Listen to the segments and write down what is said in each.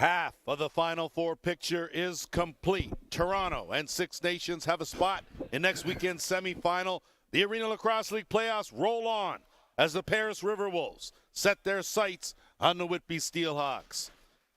Half of the Final Four picture is complete. Toronto and Six Nations have a spot in next weekend's semifinal. The Arena Lacrosse League playoffs roll on as the Paris RiverWolves set their sights on the Whitby Steelhawks.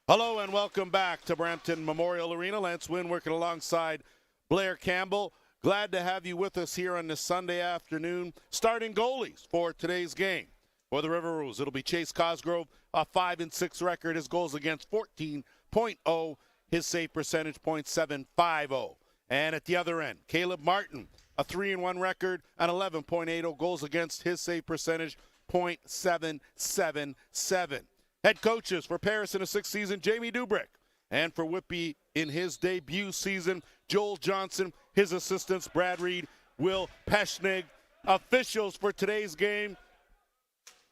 Hello and welcome back to Brampton Memorial Arena. Lance Wynn working alongside Blair Campbell. Glad to have you with us here on this Sunday afternoon. Starting goalies for today's game. For the RiverWolves, it'll be Chase Cosgrove, a 5-6 record. His goals against 14.0. His save percentage .750. And at the other end, Caleb Martin, a 3-1 record and 11.80 goals against. His save percentage .777. Head coaches for Paris in the sixth season, Jamie Dubrick. And for Whitby in his debut season, Joel Johnson. His assistants, Brad Reed, Will Peshnig. Officials for today's game,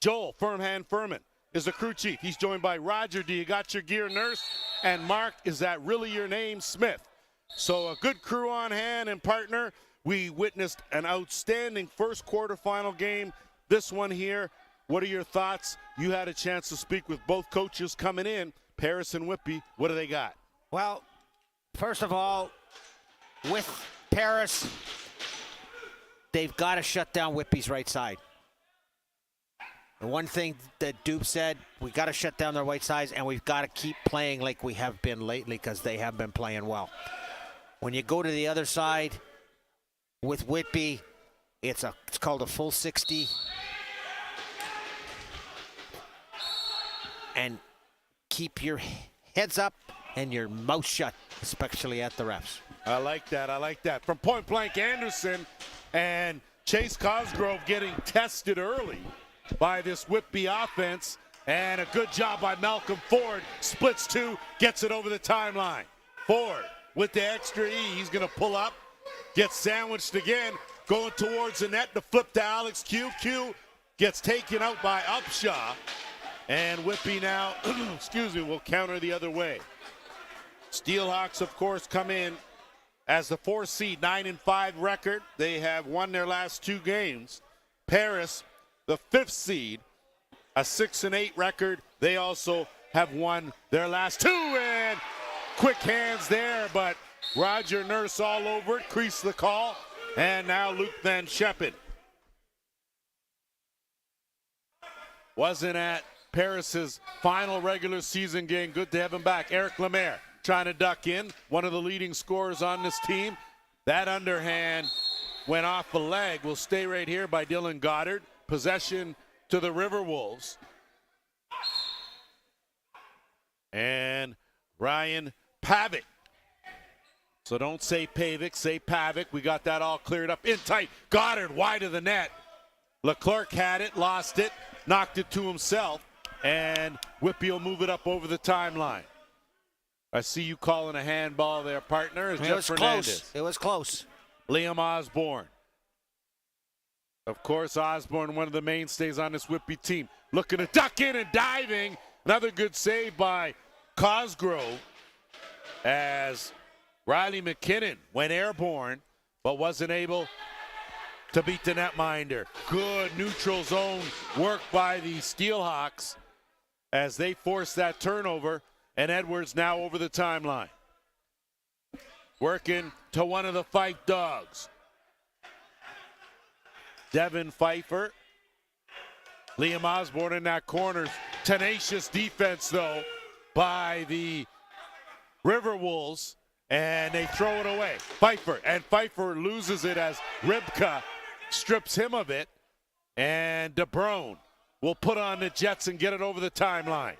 Joel Firmhand Furman is the crew chief. He's joined by Roger, do you got your gear, nurse? And Mark, is that really your name, Smith? So a good crew on hand and partner. We witnessed an outstanding first quarterfinal game. This one here, what are your thoughts? You had a chance to speak with both coaches coming in, Paris and Whitby. What do they got? Well, first of all, with Paris, they've got to shut down Whitby's right side. The one thing that Dupe said, we got to shut down their right sides, and we've got to keep playing like we have been lately because they have been playing well. When you go to the other side with Whitby, it's called a full 60. And keep your heads up and your mouth shut, especially at the refs. I like that. I like that. From Point Blank Anderson and Chase Cosgrove getting tested early by this Whitby offense, and a good job by Malcolm Ford. Splits two, gets it over the timeline. Ford with the extra E, he's going to pull up, gets sandwiched again, going towards the net to flip to Alex Q. Q gets taken out by Upshaw, and Whitby now, will counter the other way. Steelhawks, of course, come in as the 4th seed, 9-5 record. They have won their last 2 games. Paris, the 5th seed, a 6-8 record. They also have won their last 2, and quick hands there, but Roger Nurse all over it, creased the call, and now Luke Van Sheppen. Wasn't at Paris's final regular season game. Good to have him back. Eric Lemaire trying to duck in, one of the leading scorers on this team. That underhand went off the leg. Will stay right here by Dylan Goddard. Possession to the RiverWolves. And Ryan Pavic. So don't say Pavic, say Pavic. We got that all cleared up. In tight, Goddard wide of the net. Leclerc had it, lost it, knocked it to himself, and Whitby will move it up over the timeline. I see you calling a handball there, partner. It was close. It was close. Liam Osborne. Of course, Osborne, one of the mainstays on this Whitby team. Looking to duck in and diving. Another good save by Cosgrove as Riley McKinnon went airborne, but wasn't able to beat the netminder. Good neutral zone work by the Steelhawks as they force that turnover, and Edwards now over the timeline. Working to one of the Fife dogs. Devin Pfeiffer. Liam Osborne in that corner. Tenacious defense, though, by the RiverWolves, and they throw it away. Pfeiffer loses it as Ribka strips him of it, and DeBrone will put on the Jets and get it over the timeline.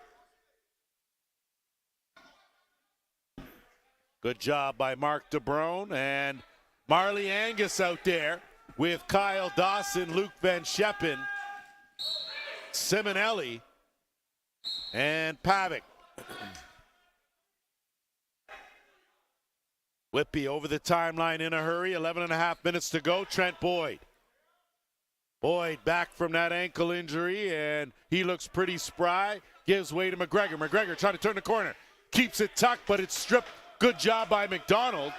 Good job by Mark DeBrone, and Marley Angus out there with Kyle Dawson, Luke Van Sheppen, Simonelli, and Pavic. Whitby over the timeline in a hurry. 11.5 minutes to go. Trent Boyd. Boyd back from that ankle injury, and he looks pretty spry. Gives way to McGregor. McGregor trying to turn the corner. Keeps it tucked, but it's stripped. Good job by McDonald.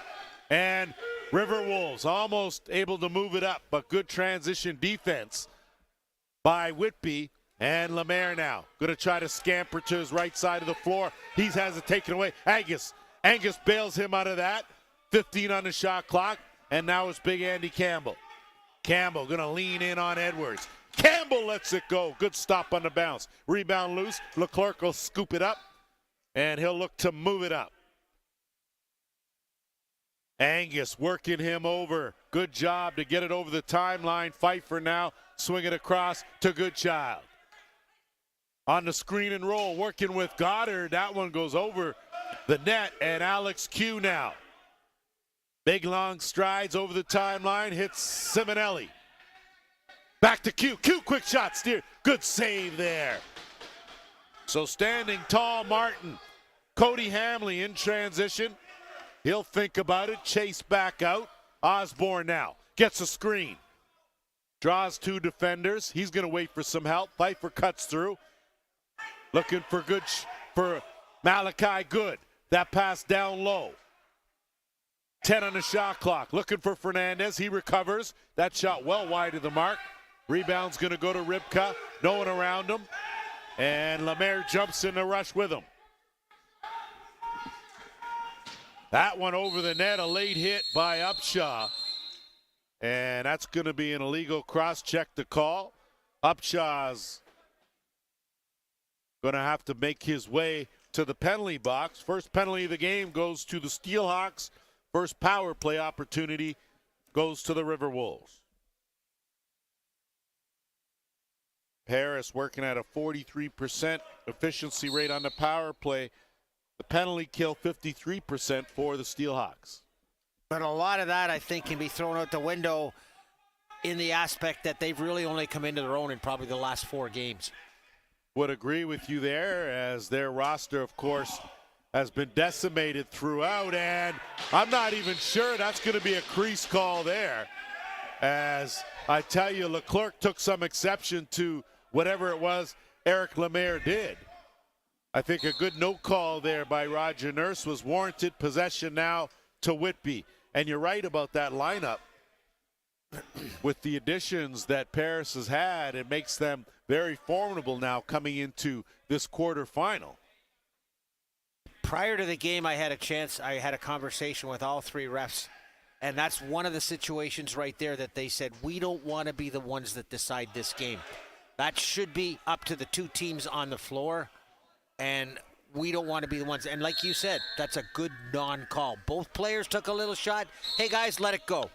And RiverWolves almost able to move it up, but good transition defense by Whitby And Lemaire now going to try to scamper to his right side of the floor. He has it taken away. Angus bails him out of that. 15 on the shot clock. And now it's Big Andy Campbell. Campbell going to lean in on Edwards. Campbell lets it go. Good stop on the bounce. Rebound loose. Leclerc will scoop it up. And he'll look to move it up. Angus working him over. Good job to get it over the timeline. Pfeiffer now swing it across to Goodchild. On the screen and roll, working with Goddard. That one goes over the net, and Alex Q now. Big long strides over the timeline, hits Simonelli. Back to Q. Q, quick shot, steer. Good save there. So standing tall, Martin. Cody Hamley in transition. He'll think about it, chase back out. Osborne now gets a screen. Draws two defenders. He's going to wait for some help. Pfeiffer cuts through. Looking for for Malachi Good. That pass down low. 10 on the shot clock. Looking for Fernandez. He recovers. That shot well wide of the mark. Rebound's going to go to Ribka. No one around him. And Lemaire jumps in the rush with him. That one over the net. A late hit by Upshaw. And that's going to be an illegal cross-check to call. Upshaw's going to have to make his way to the penalty box. First penalty of the game goes to the Steelhawks. First power play opportunity goes to the RiverWolves. Paris working at a 43% efficiency rate on the power play. The penalty kill 53% for the Steelhawks. But a lot of that, I think, can be thrown out the window in the aspect that they've really only come into their own in probably the last 4 games. Would agree with you there, as their roster, of course, has been decimated throughout, and I'm not even sure that's going to be a crease call there. As I tell you, Leclerc took some exception to whatever it was Eric Lemaire did. I think a good no call there by Roger Nurse was warranted. Possession now to Whitby. And you're right about that lineup. With the additions that Paris has had, it makes them very formidable now coming into this quarterfinal. Prior to the game, I had a conversation with all 3 refs, and that's one of the situations right there that they said, we don't want to be the ones that decide this game. That should be up to the 2 teams on the floor, and we don't want to be the ones. And like you said, that's a good non-call. Both players took a little shot. Hey, guys, let it go.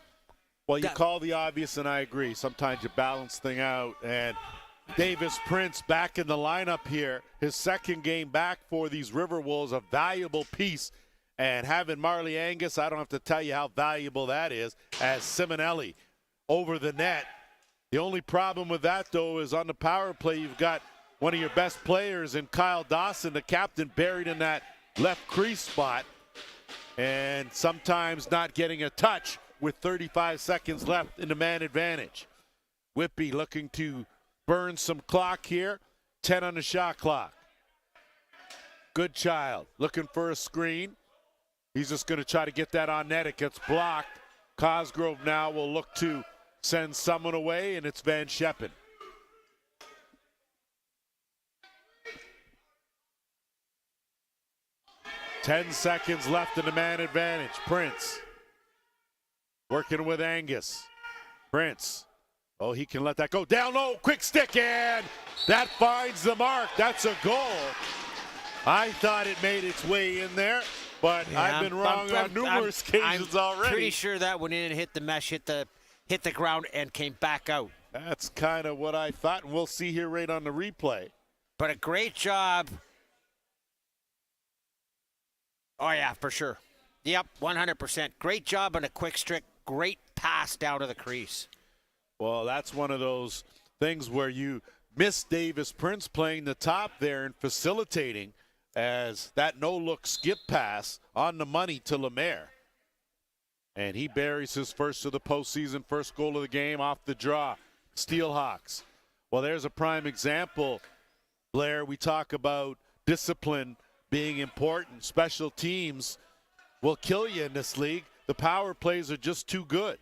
Well, you call the obvious, and I agree. Sometimes you balance things out. And Davis Prince back in the lineup here. His second game back for these RiverWolves, a valuable piece. And having Marley Angus, I don't have to tell you how valuable that is, as Simonelli over the net. The only problem with that, though, is on the power play, you've got one of your best players in Kyle Dawson, the captain, buried in that left crease spot. And sometimes not getting a touch with 35 seconds left in the man advantage. Whitby looking to burn some clock here. 10 on the shot clock. Goodchild looking for a screen. He's just going to try to get that on net. It gets blocked. Cosgrove now will look to send someone away, and it's Van Scheppen. Ten seconds left in the man advantage. Prince working with Angus. Prince. Oh, he can let that go. Down low, quick stick, and that finds the mark. That's a goal. I thought it made its way in there, but yeah, I've been wrong on numerous occasions already. I'm pretty sure that went in and hit the mesh, hit the ground, and came back out. That's kind of what I thought, and we'll see here right on the replay. But a great job. Oh, yeah, for sure. Yep, 100%. Great job on a quick stick. Great pass down to the crease. Well, that's one of those things where you miss Davis Prince playing the top there and facilitating, as that no-look skip pass on the money to Lemaire. And he buries his first of the postseason, first goal of the game off the draw. Steelhawks. Well, there's a prime example, Blair. We talk about discipline being important. Special teams will kill you in this league. The power plays are just too good.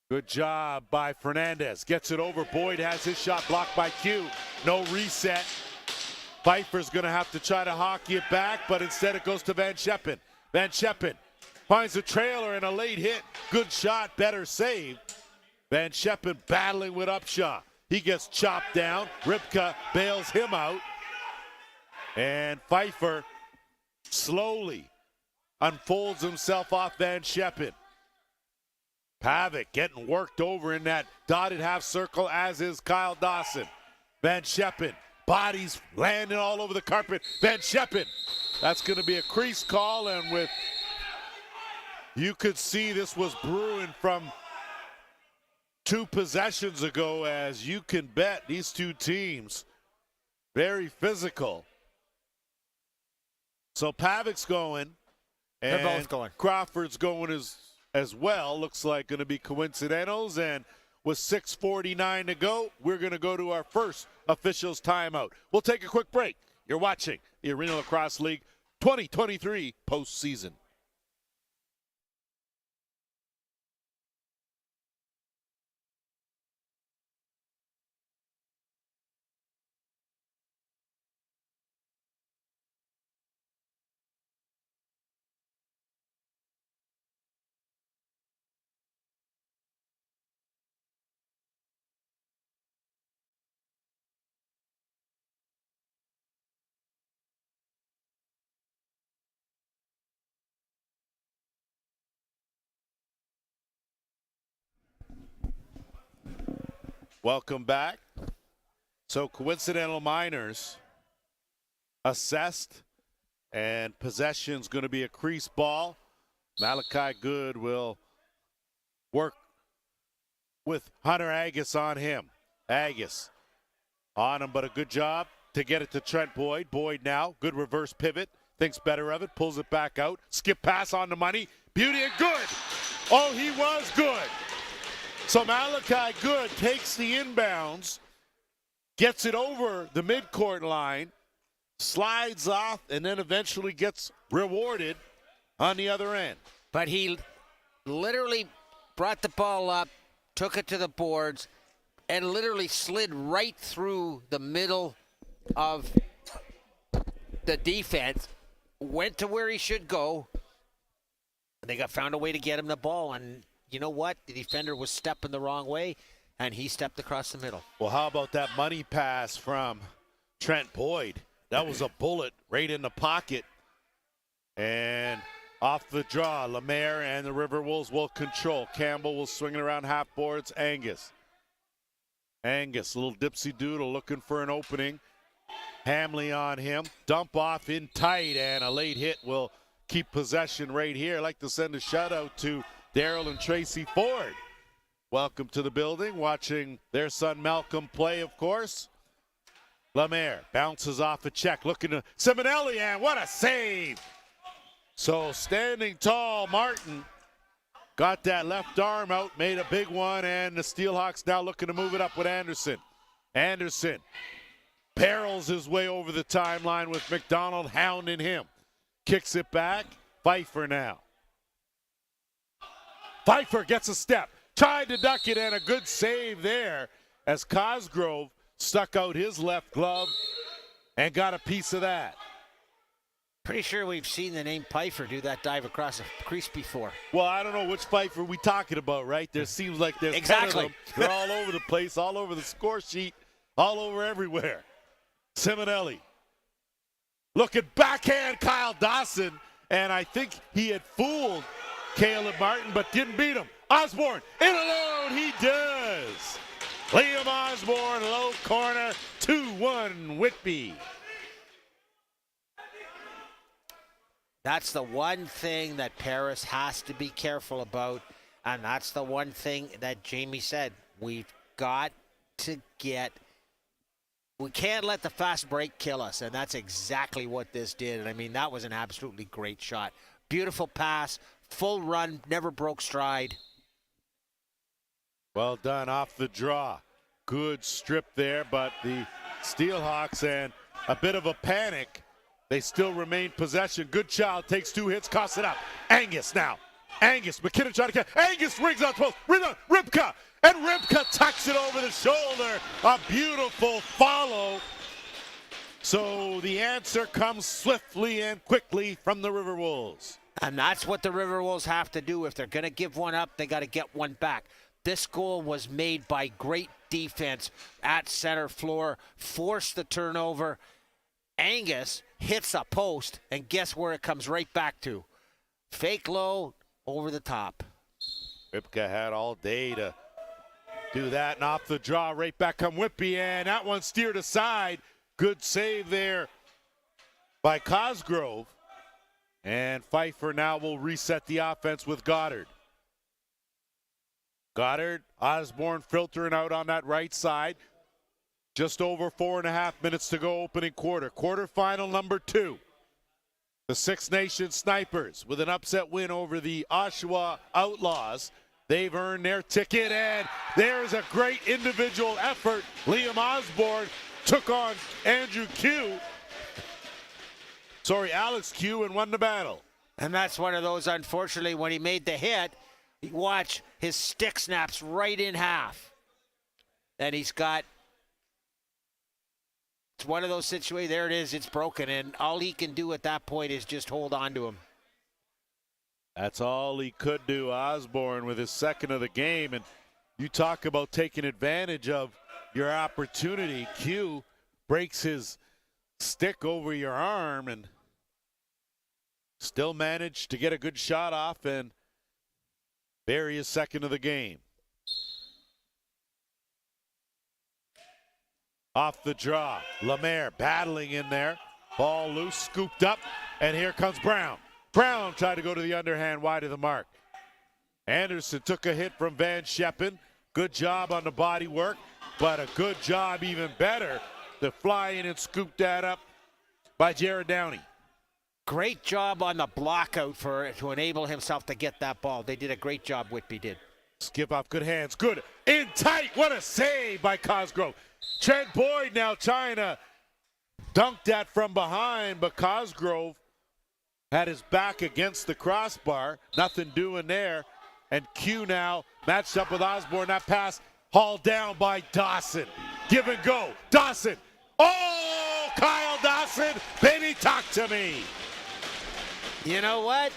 Good job by Fernandez. Gets it over. Boyd has his shot blocked by Q. No reset. Pfeiffer's going to have to try to hockey it back, but instead it goes to Van Scheppen. Van Scheppen finds a trailer and a late hit. Good shot, better save. Van Scheppen battling with Upshaw. He gets chopped down. Ripka bails him out. And Pfeiffer slowly unfolds himself off Van Scheppen. Pavic getting worked over in that dotted half circle, as is Kyle Dawson. Van Scheppen, bodies landing all over the carpet. Van Scheppen, that's going to be a crease call, and with, you could see this was brewing from 2 possessions ago, as you can bet these two teams very physical. So Pavic's going, and they're both going. Crawford's going as well. Looks like going to be coincidentals, and with 6:49 to go, we're going to go to our first officials timeout. We'll take a quick break. You're watching the Arena Lacrosse League 2023 postseason. Welcome back. So coincidental minors assessed, and possession's going to be a crease ball. Malachi Good will work with Hunter Agus on him. Agus on him, but a good job to get it to Trent Boyd. Boyd now, good reverse pivot, thinks better of it, pulls it back out. Skip pass on the money. Beauty and Good. Oh, he was good. So Malachi Good takes the inbounds, gets it over the midcourt line, slides off, and then eventually gets rewarded on the other end. But he literally brought the ball up, took it to the boards, and literally slid right through the middle of the defense, went to where he should go. They found a way to get him the ball, and you know what? The defender was stepping the wrong way, and he stepped across the middle. Well, how about that money pass from Trent Boyd? That was a bullet right in the pocket. And off the draw, Lemaire and the RiverWolves will control. Campbell will swing it around half boards. Angus, a little dipsy doodle looking for an opening. Hamley on him. Dump off in tight, and a late hit will keep possession right here. I'd like to send a shout out to Daryl and Tracy Ford. Welcome to the building, watching their son Malcolm play, of course. Lemaire bounces off a check, looking to Simonelli, and what a save! So standing tall, Martin got that left arm out, made a big one, and the Steelhawks now looking to move it up with Anderson. Anderson barrels his way over the timeline with McDonald hounding him. Kicks it back. Pfeiffer now. Pfeiffer gets a step, tried to duck it, and a good save there as Cosgrove stuck out his left glove and got a piece of that. Pretty sure we've seen the name Pfeiffer do that dive across a crease before. Well, I don't know which Pfeiffer we talking about, right? There seems like there's exactly 10 of them. They're all over the place, all over the score sheet, all over everywhere. Simonelli looking backhand Kyle Dawson, and I think he had fooled Caleb Martin, but didn't beat him. Osborne in alone, he does. Liam Osborne, low corner, 2-1 Whitby. That's the one thing that Paris has to be careful about, and that's the one thing that Jamie said. We've got to get, we can't let the fast break kill us, and that's exactly what this did. And I mean, that was an absolutely great shot. Beautiful pass, full run, never broke stride. Well done off the draw. Good strip there, but the Steelhawks, and a bit of a panic, they still remain possession. Good child takes 2 hits, costs it up. Angus now Angus, McKinnon trying to catch. Angus rings out post. Ripka. And Ripka tucks it over the shoulder. A beautiful follow. So the answer comes swiftly and quickly from the RiverWolves. And that's what the RiverWolves have to do. If they're going to give one up, they got to get one back. This goal was made by great defense at center floor, forced the turnover. Angus hits a post, and guess where it comes right back to? Fake low, over the top. Ripka had all day to do that, and off the draw, right back come Whitby, and that one steered aside. Good save there by Cosgrove. And Pfeiffer now will reset the offense with Goddard. Goddard, Osborne filtering out on that right side. Just over 4.5 minutes to go opening quarter. Quarterfinal number 2. The Six Nations Snipers with an upset win over the Oshawa Outlaws. They've earned their ticket, and there's a great individual effort. Liam Osborne took on Alex Q, and won the battle. And that's one of those, unfortunately, when he made the hit, you watch his stick snaps right in half. And he's got, it's one of those situations, there it is, it's broken, and all he can do at that point is just hold on to him. That's all he could do, Osborne, with his second of the game. And you talk about taking advantage of your opportunity. Q breaks his stick over your arm and still managed to get a good shot off and bury his second of the game. Off the draw, Lemaire battling in there. Ball loose, scooped up, and here comes Brown. Brown tried to go to the underhand wide of the mark. Anderson took a hit from Van Scheppen. Good job on the body work, but a good job, even better, to fly in and scoop that up by Jared Downey. Great job on the block out to enable himself to get that ball. They did a great job, Whitby did. Skip off, good hands, good, in tight, what a save by Cosgrove. Trent Boyd now trying to dunk that from behind, but Cosgrove had his back against the crossbar, nothing doing there. And Q now matched up with Osborne. That pass hauled down by Dawson. Give and go, Dawson. Oh, Kyle Dawson, baby, talk to me. You know what?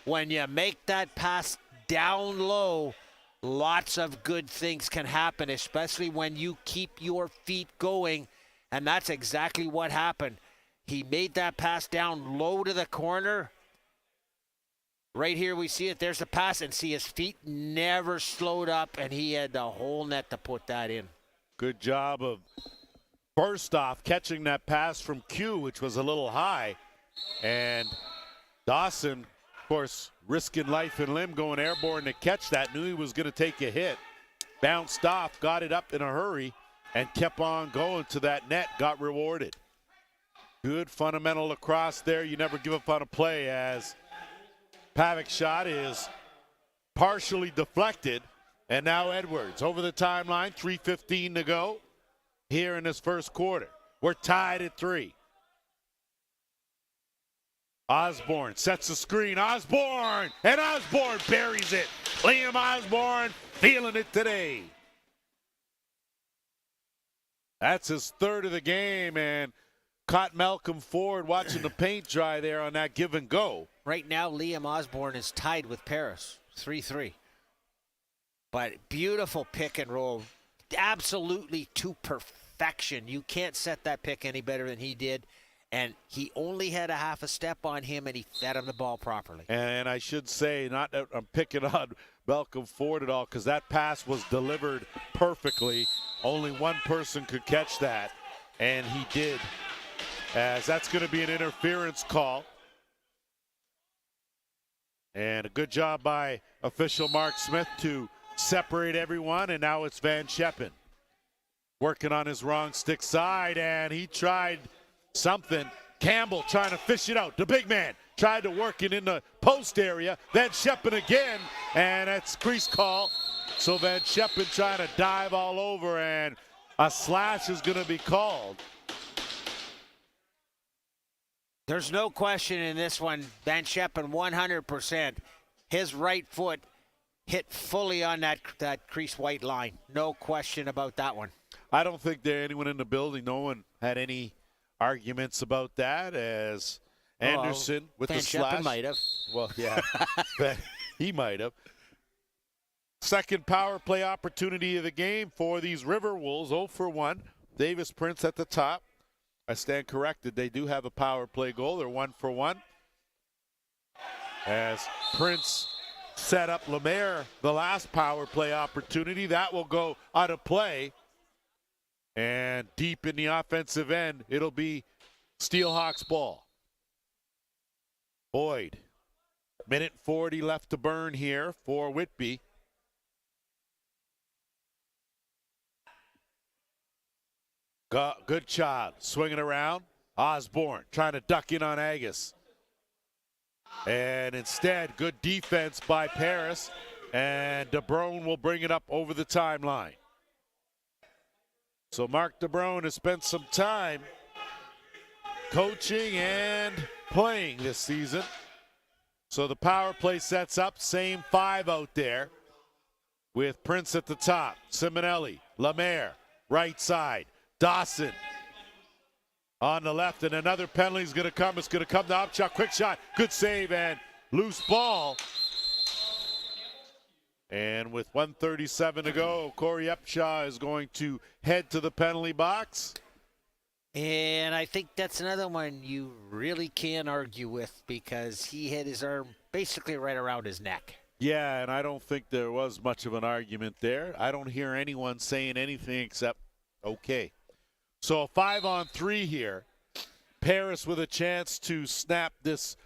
When you make that pass down low, lots of good things can happen, especially when you keep your feet going, and that's exactly what happened. He made that pass down low to the corner. Right here we see it. There's the pass, and see his feet never slowed up, and he had the whole net to put that in. Good job of, first off, catching that pass from Q, which was a little high. And Dawson, of course, risking life and limb, going airborne to catch that. Knew he was going to take a hit. Bounced off, got it up in a hurry, and kept on going to that net, got rewarded. Good fundamental lacrosse there. You never give up on a play, as Pavek's shot is partially deflected. And now Edwards over the timeline, 3:15 to go here in this first quarter. We're tied at 3. Osborne sets the screen. Osborne! And Osborne buries it. Liam Osborne feeling it today. That's his third of the game, and caught Malcolm Ford watching the paint dry there on that give and go. Right now, Liam Osborne is tied with Paris, 3-3. But beautiful pick and roll, absolutely to perfection. You can't set that pick any better than he did. And he only had a half a step on him, and he fed him the ball properly. And I should say, not that I'm picking on Malcolm Ford at all, because that pass was delivered perfectly. Only one person could catch that, and he did. As that's going to be an interference call. And a good job by official Mark Smith to separate everyone, and now it's Van Scheppen working on his wrong stick side, and he tried something. Campbell trying to fish it out. The big man tried to work it in the post area. Van Scheppen again, and that's crease call. So Van Scheppen trying to dive all over, and a slash is going to be called. There's no question in this one. Van Scheppen 100% his right foot hit fully on that crease white line. No question about that one. I don't think there anyone in the building, no one had any arguments about that, as Anderson with Van the slash. Scheppen might have. Well, yeah, but he might have. Second power play opportunity of the game for these RiverWolves, 0 for 1. Davis Prince at the top. I stand corrected. They do have a power play goal. They're 1 for 1. As Prince set up Lemaire, the last power play opportunity. That will go out of play. And deep in the offensive end, it'll be Steelhawks ball. Boyd. Minute 40 left to burn here for Whitby. Good child. Swinging around. Osborne trying to duck in on Agus. And instead, good defense by Paris. And DeBrone will bring it up over the timeline. So Mark DeBrone has spent some time coaching and playing this season. So the power play sets up, same 5 out there with Prince at the top, Simonelli, Lemaire, right side, Dawson on the left, and another penalty is going to come. It's going to come to Upchuck, quick shot, good save, and loose ball. And with 1:37 to go, Corey Upshaw is going to head to the penalty box. And I think that's another one you really can't argue with, because he had his arm basically right around his neck. Yeah, and I don't think there was much of an argument there. I don't hear anyone saying anything except, okay. So a 5-on-3 here. Paris with a chance to snap this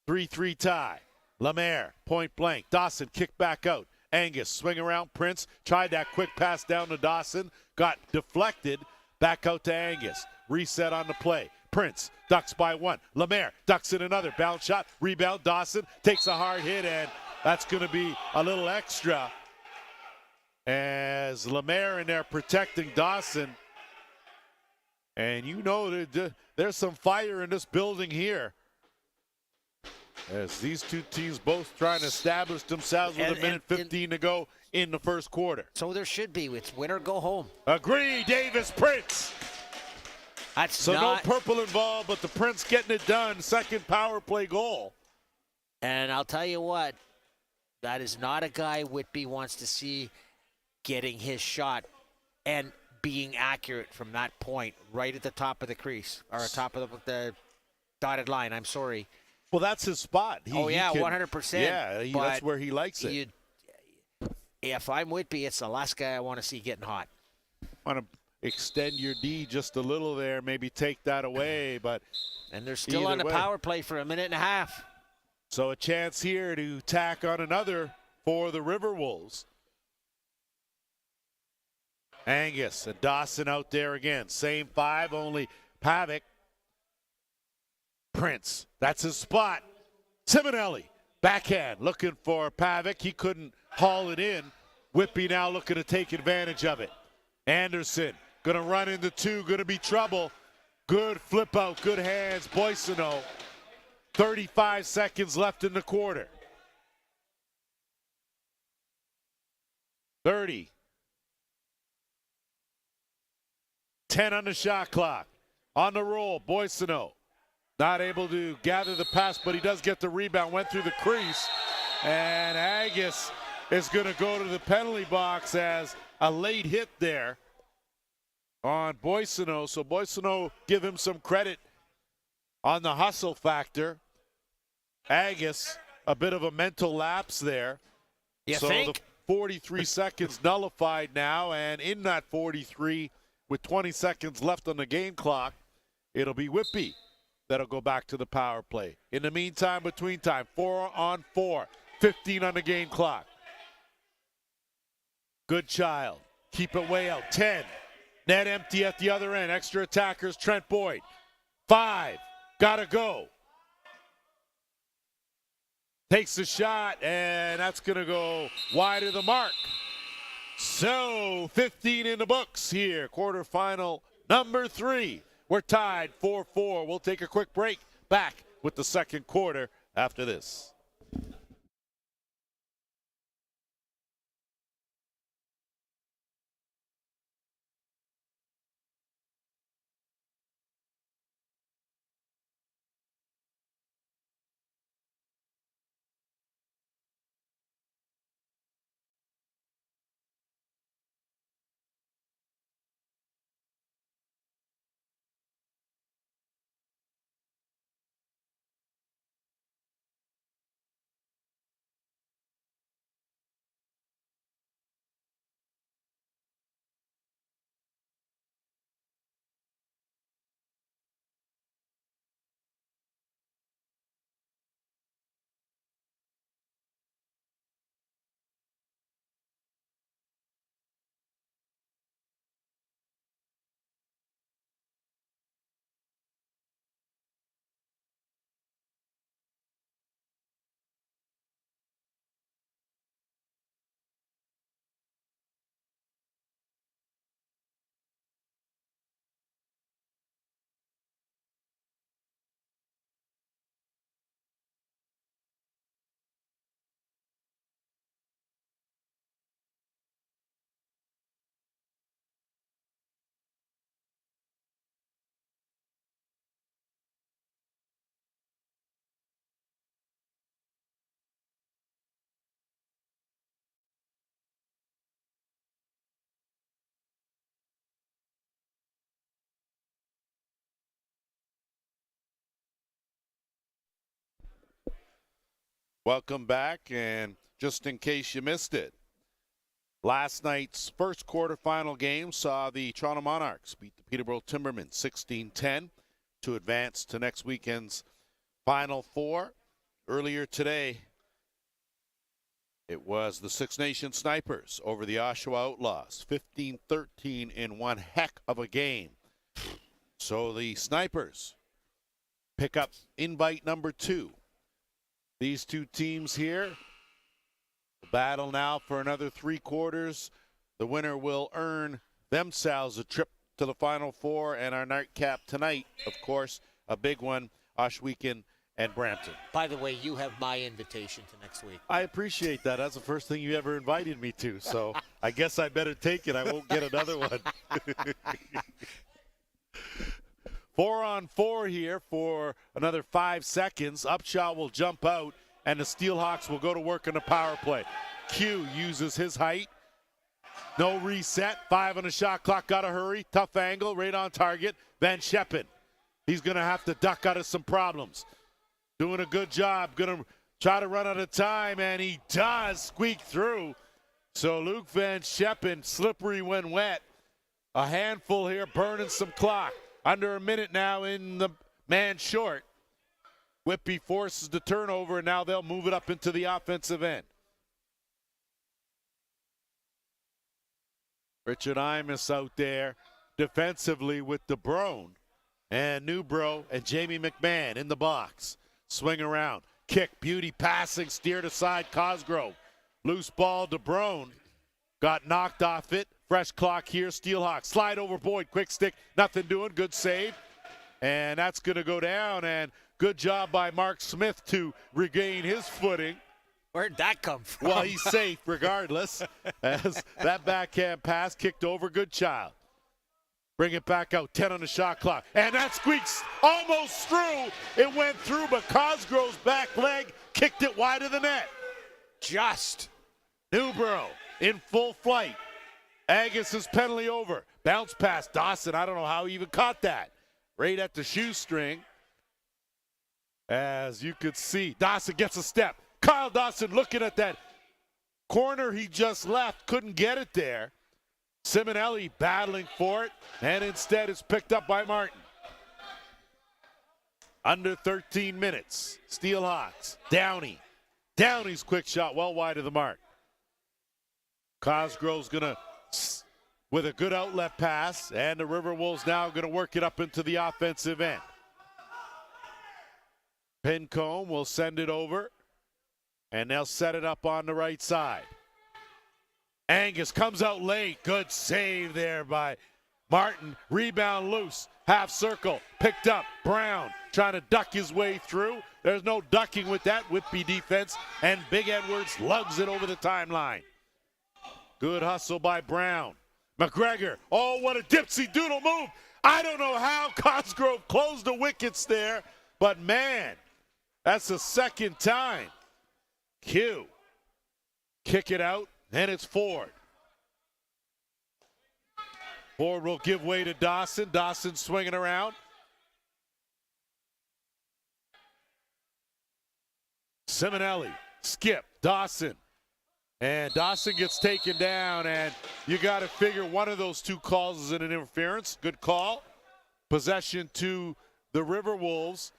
3-3 tie. Lemaire, point blank. Dawson kick back out. Angus swing around Prince. Tried that quick pass down to Dawson. Got deflected. Back out to Angus. Reset on the play. Prince ducks by 1. Lemaire ducks in another. Bounce shot. Rebound. Dawson takes a hard hit, and that's going to be a little extra. As Lemaire in there protecting Dawson. And you know there's some fire in this building here. As these two teams both trying to establish themselves with a minute 15 to go in the first quarter. So there should be. It's win or go home. Agree, Davis Prince. That's no purple involved, but the Prince getting it done. Second power play goal. And I'll tell you what, that is not a guy Whitby wants to see getting his shot and being accurate from that point right at the top of the crease, or top of the dotted line. I'm sorry. Well, that's his spot. 100%. Yeah, that's where he likes it. If I'm Whitby, it's the last guy I want to see getting hot. Want to extend your D just a little there, maybe take that away, but and they're still on the power play for a minute and a half. So a chance here to tack on another for the RiverWolves. Angus and Dawson out there again. Same 5, only Pavic. Prince, that's his spot. Simonelli, backhand, looking for Pavic. He couldn't haul it in. Whitby now looking to take advantage of it. Anderson, gonna run into 2, gonna be trouble. Good flip out, good hands, Boissonneau. 35 seconds left in the quarter. 30. 10 on the shot clock. On the roll, Boissonneau. Not able to gather the pass, but he does get the rebound. Went through the crease. And Agus is going to go to the penalty box as a late hit there on Boissonneau. So Boissonneau, give him some credit on the hustle factor. Agus, a bit of a mental lapse there. You so think? The 43 seconds nullified now, and in that 43, with 20 seconds left on the game clock, it'll be Whitby that'll go back to the power play. In the meantime, between time, 4-on-4, 15 on the game clock. Good child. Keep it way out. 10. Net empty at the other end. Extra attackers, Trent Boyd. 5. Gotta go. Takes the shot, and that's going to go wide of the mark. So 15 in the books here. Quarterfinal number 3. We're tied 4-4. We'll take a quick break. Back with the second quarter after this. Welcome back, and just in case you missed it, last night's first quarterfinal game saw the Toronto Monarchs beat the Peterborough Timbermen 16-10 to advance to next weekend's Final Four. Earlier today, it was the Six Nations Snipers over the Oshawa Outlaws, 15-13 in one heck of a game. So the Snipers pick up invite number 2. These two teams here battle now for another 3 quarters. The winner will earn themselves a trip to the Final Four, and our nightcap tonight, of course, a big one, Ohsweken and Brampton. By the way, you have my invitation to next week. I appreciate that. That's the first thing you ever invited me to, so I guess I better take it. I won't get another one. 4-on-4 here for another 5 seconds. Upshaw will jump out, and the Steelhawks will go to work on the power play. Q uses his height. No reset. 5 on the shot clock. Got to hurry. Tough angle. Right on target. Van Scheppen. He's going to have to duck out of some problems. Doing a good job. Going to try to run out of time, and he does squeak through. So Luke Van Scheppen, slippery when wet. A handful here, burning some clock. Under a minute now in the man short. Whitby forces the turnover, and now they'll move it up into the offensive end. Richard Imus out there defensively with DeBrone and Newbro and Jamie McMahon in the box. Swing around, kick, beauty passing, steered aside Cosgrove. Loose ball, DeBrone got knocked off it. Fresh clock here, Steelhawks. Slide over Boyd, quick stick, nothing doing, good save. And that's going to go down, and good job by Mark Smith to regain his footing. Where'd that come from? Well, he's safe regardless, as that backhand pass kicked over. Good child. Bring it back out, 10 on the shot clock. And that squeaks almost through. It went through, but Cosgrove's back leg kicked it wide of the net. Just. Newborough in full flight. Agus's penalty over. Bounce pass. Dawson, I don't know how he even caught that. Right at the shoestring. As you could see, Dawson gets a step. Kyle Dawson looking at that corner he just left. Couldn't get it there. Simonelli battling for it. And instead it's picked up by Martin. Under 13 minutes. Steelhawks. Downey. Downey's quick shot well wide of the mark. Cosgrove's going to with a good outlet pass, and the RiverWolves now going to work it up into the offensive end. Pincombe will send it over, and they'll set it up on the right side. Angus comes out late. Good save there by Martin. Rebound loose. Half circle. Picked up. Brown trying to duck his way through. There's no ducking with that Whitby defense, and Big Edwards lugs it over the timeline. Good hustle by Brown. McGregor, oh, what a dipsy doodle move. I don't know how Cosgrove closed the wickets there, but man, that's the second time. Q, kick it out, and it's Ford. Ford will give way to Dawson. Dawson swinging around. Simonelli, skip, Dawson. And Dawson gets taken down, and you got to figure one of those two calls is an interference. Good call. Possession to the RiverWolves,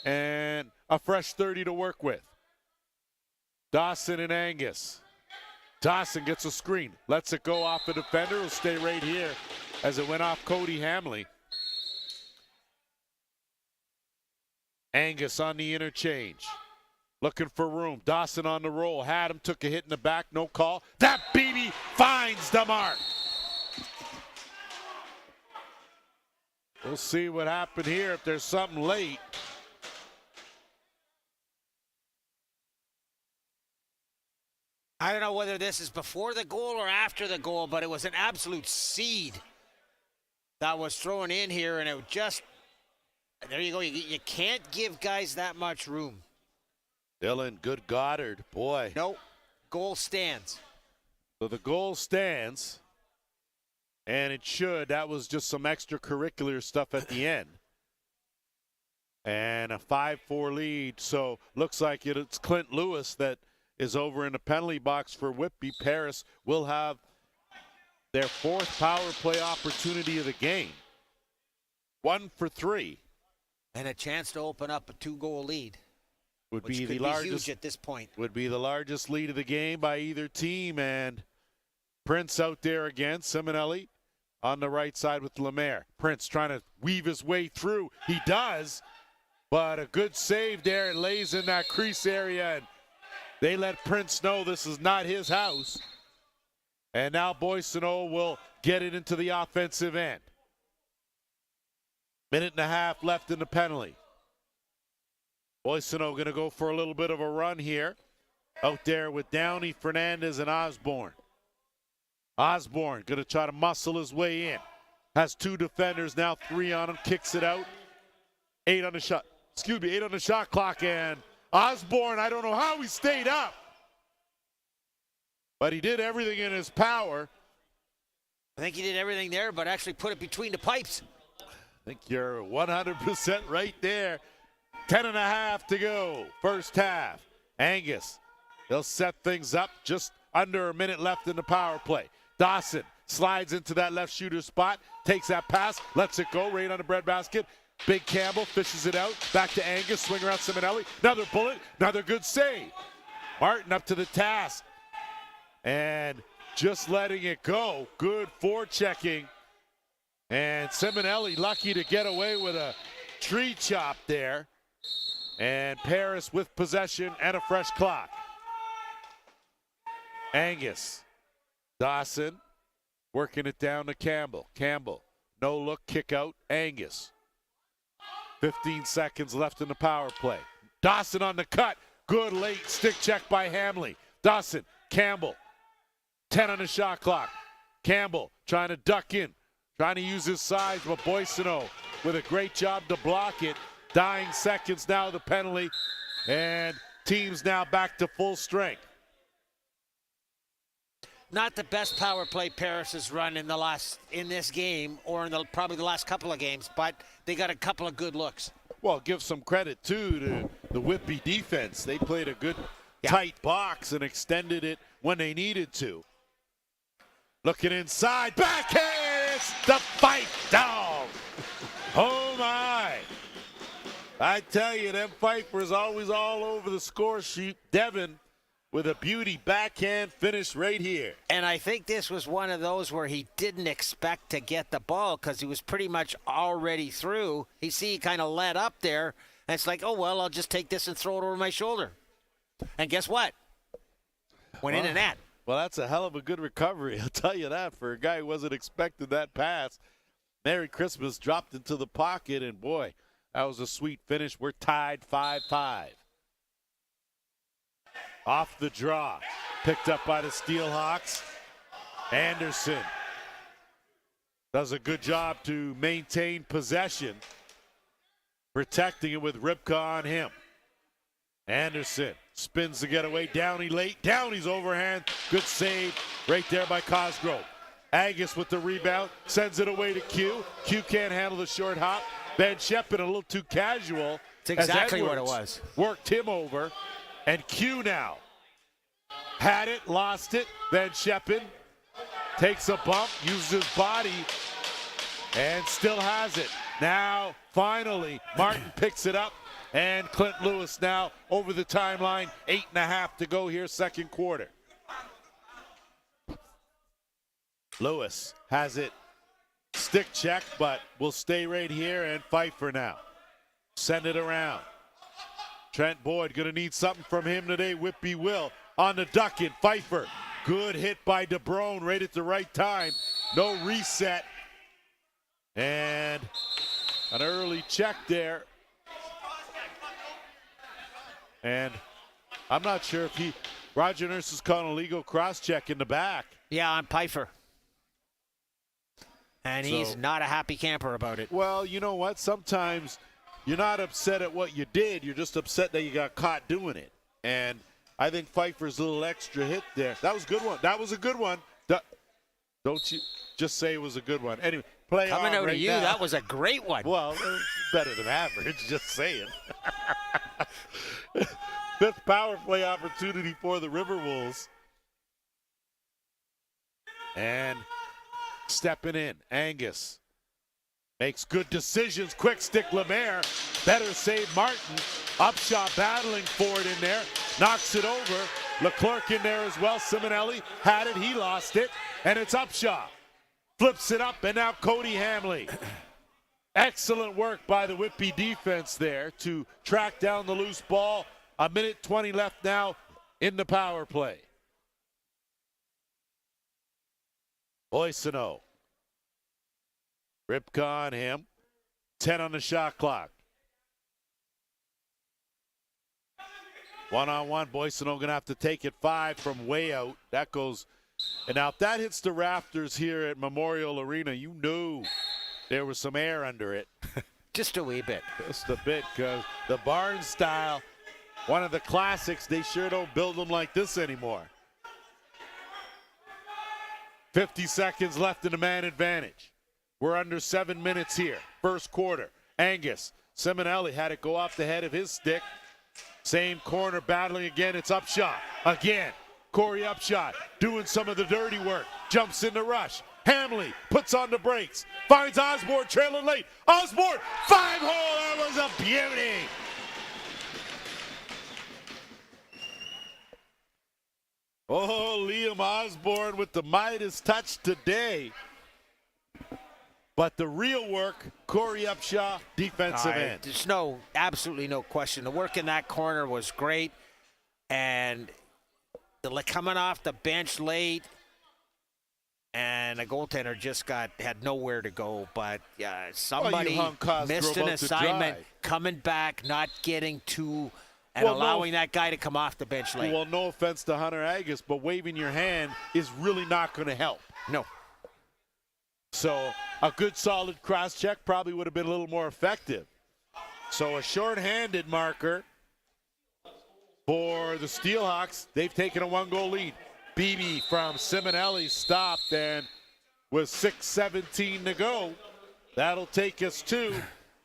and a fresh 30 to work with. Dawson and Angus. Dawson gets a screen, lets it go off the defender. Will stay right here as it went off Cody Hamley. Angus on the interchange. Looking for room. Dawson on the roll. Had him, took a hit in the back, no call. That BB finds the mark. We'll see what happened here if there's something late. I don't know whether this is before the goal or after the goal, but it was an absolute seed that was thrown in here, and it just, there you go. You can't give guys that much room. Dylan, good Goddard, boy. Nope, goal stands. So the goal stands, and it should. That was just some extracurricular stuff at the end. And a 5-4 lead. So looks like it's Clint Lewis that is over in the penalty box for Whitby. Paris will have their 4th power play opportunity of the game. 1 for 3. And a chance to open up a 2-goal lead. Would Which be could the largest huge at this point. Would be the largest lead of the game by either team. And Prince out there again. Simonelli on the right side with Lemaire. Prince trying to weave his way through. He does. But a good save there. It lays in that crease area, and they let Prince know this is not his house. And now Boissonneau will get it into the offensive end. 1.5 minutes left in the penalty. Boissonneau going to go for a little bit of a run here. Out there with Downey, Fernandez, and Osborne. Osborne going to try to muscle his way in. Has 2 defenders, now 3 on him. Kicks it out. 8 on the shot. 8 on the shot clock, and Osborne, I don't know how he stayed up. But he did everything in his power. I think he did everything there, but actually put it between the pipes. I think you're 100% right there. 10.5 to go, first half. Angus, they'll set things up. Just under a minute left in the power play. Dawson slides into that left shooter spot, takes that pass, lets it go right on the breadbasket. Big Campbell fishes it out. Back to Angus. Swing around Simonelli. Another bullet. Another good save. Martin up to the task. And just letting it go. Good forechecking. And Simonelli lucky to get away with a tree chop there. And Paris with possession and a fresh clock. Angus. Dawson working it down to Campbell. Campbell. No look. Kick out. Angus. 15 seconds left in the power play. Dawson on the cut. Good late stick check by Hamley. Dawson, Campbell. 10 on the shot clock. Campbell trying to duck in. Trying to use his size, but Boissonneau with a great job to block it. Dying seconds now, the penalty. And teams now back to full strength. Not the best power play Paris has run in this game or in probably the last couple of games, but they got a couple of good looks. Well, give some credit too to the Whitby defense. They played a good tight box and extended it when they needed to. Looking inside, backhand, it's the fight dog. Oh my. I tell you, them Pfeiffer's always all over the score sheet. Devin with a beauty backhand finish right here. And I think this was one of those where he didn't expect to get the ball because he was pretty much already through. He kind of let up there, and it's like, oh, well, I'll just take this and throw it over my shoulder. And guess what? Went in and net. Well, that's a hell of a good recovery, I'll tell you that, for a guy who wasn't expecting that pass. Merry Christmas dropped into the pocket, and boy, that was a sweet finish. We're tied 5-5. Off the draw, picked up by the Steelhawks. Anderson does a good job to maintain possession, protecting it with Ripka on him. Anderson spins the getaway. Downey late. Downey's overhand. Good save right there by Cosgrove. Agus with the rebound. Sends it away to Q. Q can't handle the short hop. Van Scheppen a little too casual. That's exactly what it was. Worked him over. And Q now. Had it, lost it. Van Scheppen takes a bump, uses his body, and still has it. Now, finally, Martin picks it up. And Clint Lewis now over the timeline. 8.5 to go here, second quarter. Lewis has it. Stick check, but will stay right here and Pfeiffer now. Send it around. Trent Boyd going to need something from him today. Whitby will. On the duck in. Pfeiffer. Good hit by DeBrone right at the right time. No reset. And an early check there. And I'm not sure if Roger Nurse is calling a legal cross-check in the back. Yeah, on Pfeiffer. And he's not a happy camper about it. Well, you know what? Sometimes you're not upset at what you did. You're just upset that you got caught doing it. And I think Pfeiffer's little extra hit there. That was a good one. That was a good one. Don't you just say it was a good one. Anyway, play Coming on out right of you, now. that was a great one. Well, better than average, just saying. Fifth power play opportunity for the RiverWolves. And stepping in, Angus makes good decisions. Quick stick, Lemaire. Better save, Martin. Upshot battling for it in there. Knocks it over. Leclerc in there as well. Simonelli had it. He lost it. And it's Upshot. Flips it up, and now Cody Hamley. Excellent work by the Whitby defense there to track down the loose ball. 1:20 left now in the power play. Boissonneau. Ripka on him. 10 on the shot clock. One-on-one, Boissonneau going to have to take it 5 from way out. That goes, and now if that hits the rafters here at Memorial Arena, you know there was some air under it. Just a wee bit. Just a bit, because the barn style, one of the classics, they sure don't build them like this anymore. 50 seconds left in the man advantage. We're under 7 minutes here. First quarter. Angus. Simonelli had it go off the head of his stick. Same corner battling again. It's Upshot. Again. Corey Upshot doing some of the dirty work. Jumps in the rush. Hamley puts on the brakes. Finds Osborne trailing late. Osborne, 5-hole. That was a beauty. Oh, Liam Osborne with the Midas touch today. But the real work, Corey Upshaw, defensive end. There's absolutely no question. The work in that corner was great. And coming off the bench late, and the goaltender just had nowhere to go. But somebody missed an assignment, coming back, not getting to, and allowing that guy to come off the bench late. Well, no offense to Hunter Agus, but waving your hand is really not going to help. No. So a good solid cross check probably would have been a little more effective. So a short-handed marker for the Steelhawks. They've taken a 1-goal lead. Beebe from Simonelli stopped, and with 6:17 to go, that'll take us to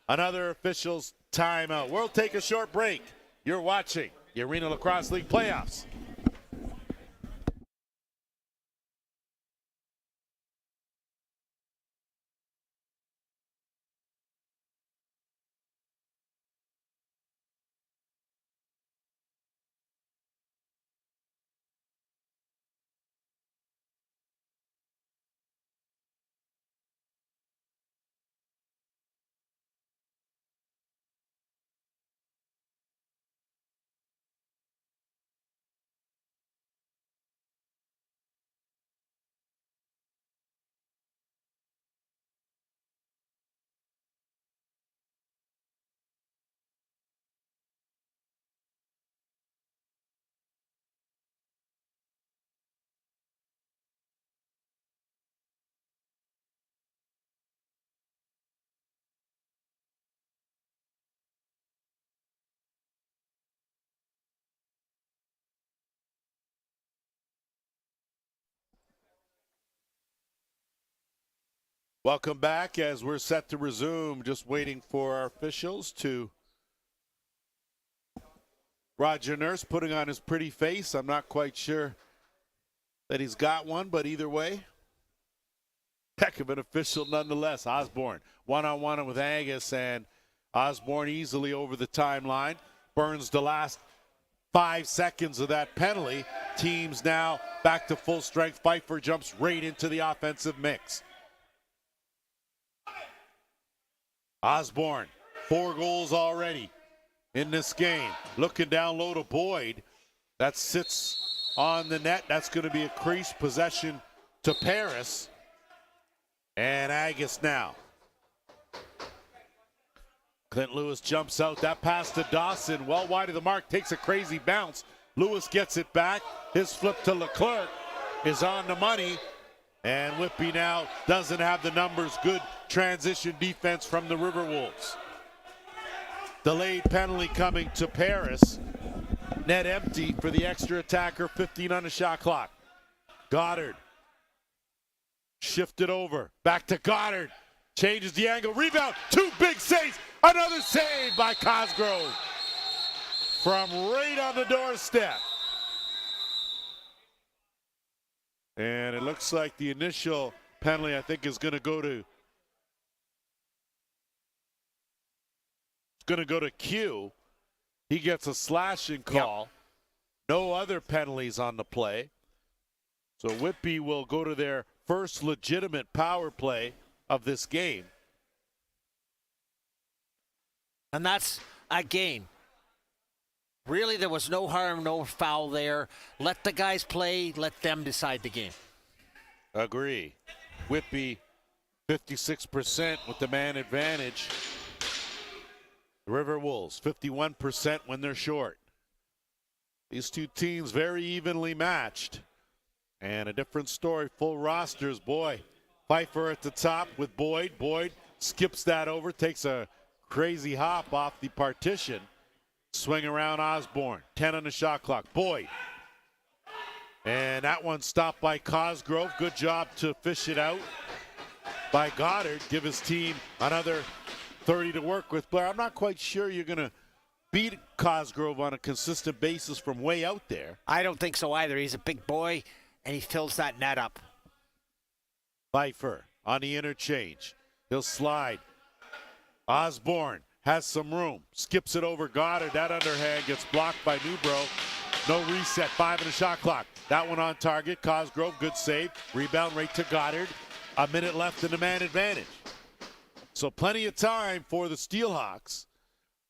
another official's timeout. We'll take a short break. You're watching the Arena Lacrosse League playoffs. Welcome back as we're set to resume. Just waiting for our officials to. Roger Nurse putting on his pretty face. I'm not quite sure that he's got one, but either way, heck of an official nonetheless. Osborne one-on-one with Angus, and Osborne easily over the timeline. Burns the last 5 seconds of that penalty. Teams now back to full strength. Pfeiffer jumps right into the offensive mix. Osborne, 4 goals already in this game. Looking down low to Boyd. That sits on the net. That's going to be a crease possession to Paris. And Agus now. Clint Lewis jumps out. That pass to Dawson. Well wide of the mark. Takes a crazy bounce. Lewis gets it back. His flip to Leclerc is on the money. And Whitby now doesn't have the numbers. Good transition defense from the RiverWolves. Delayed penalty coming to Paris. Net empty for the extra attacker. 15 on the shot clock. Goddard. Shifted over. Back to Goddard. Changes the angle. Rebound. 2 big saves. Another save by Cosgrove. From right on the doorstep. And it looks like the initial penalty, I think, is going to go to Q. He gets a slashing call. Yep. No other penalties on the play. So Whitby will go to their first legitimate power play of this game. And that's, again, really there was no harm, no foul there. Let the guys play, let them decide the game. Agree. Whitby 56% with the man advantage. The RiverWolves 51% when they're short. These two teams very evenly matched. And a different story, full rosters. Boy, Pfeiffer at the top with Boyd. Boyd skips that over, takes a crazy hop off the partition. Swing around Osborne, 10 on the shot clock. Boyd. And that one stopped by Cosgrove. Good job to fish it out by Goddard. Give his team another 30 to work with. Blair, I'm not quite sure you're going to beat Cosgrove on a consistent basis from way out there. I don't think so either. He's a big boy, and he fills that net up. Pfeiffer on the interchange. He'll slide. Osborne has some room. Skips it over Goddard. That underhand gets blocked by Newbro. No reset. 5 on the shot clock. That one on target. Cosgrove, good save. Rebound right to Goddard. A minute left in the man advantage. So plenty of time for the Steelhawks.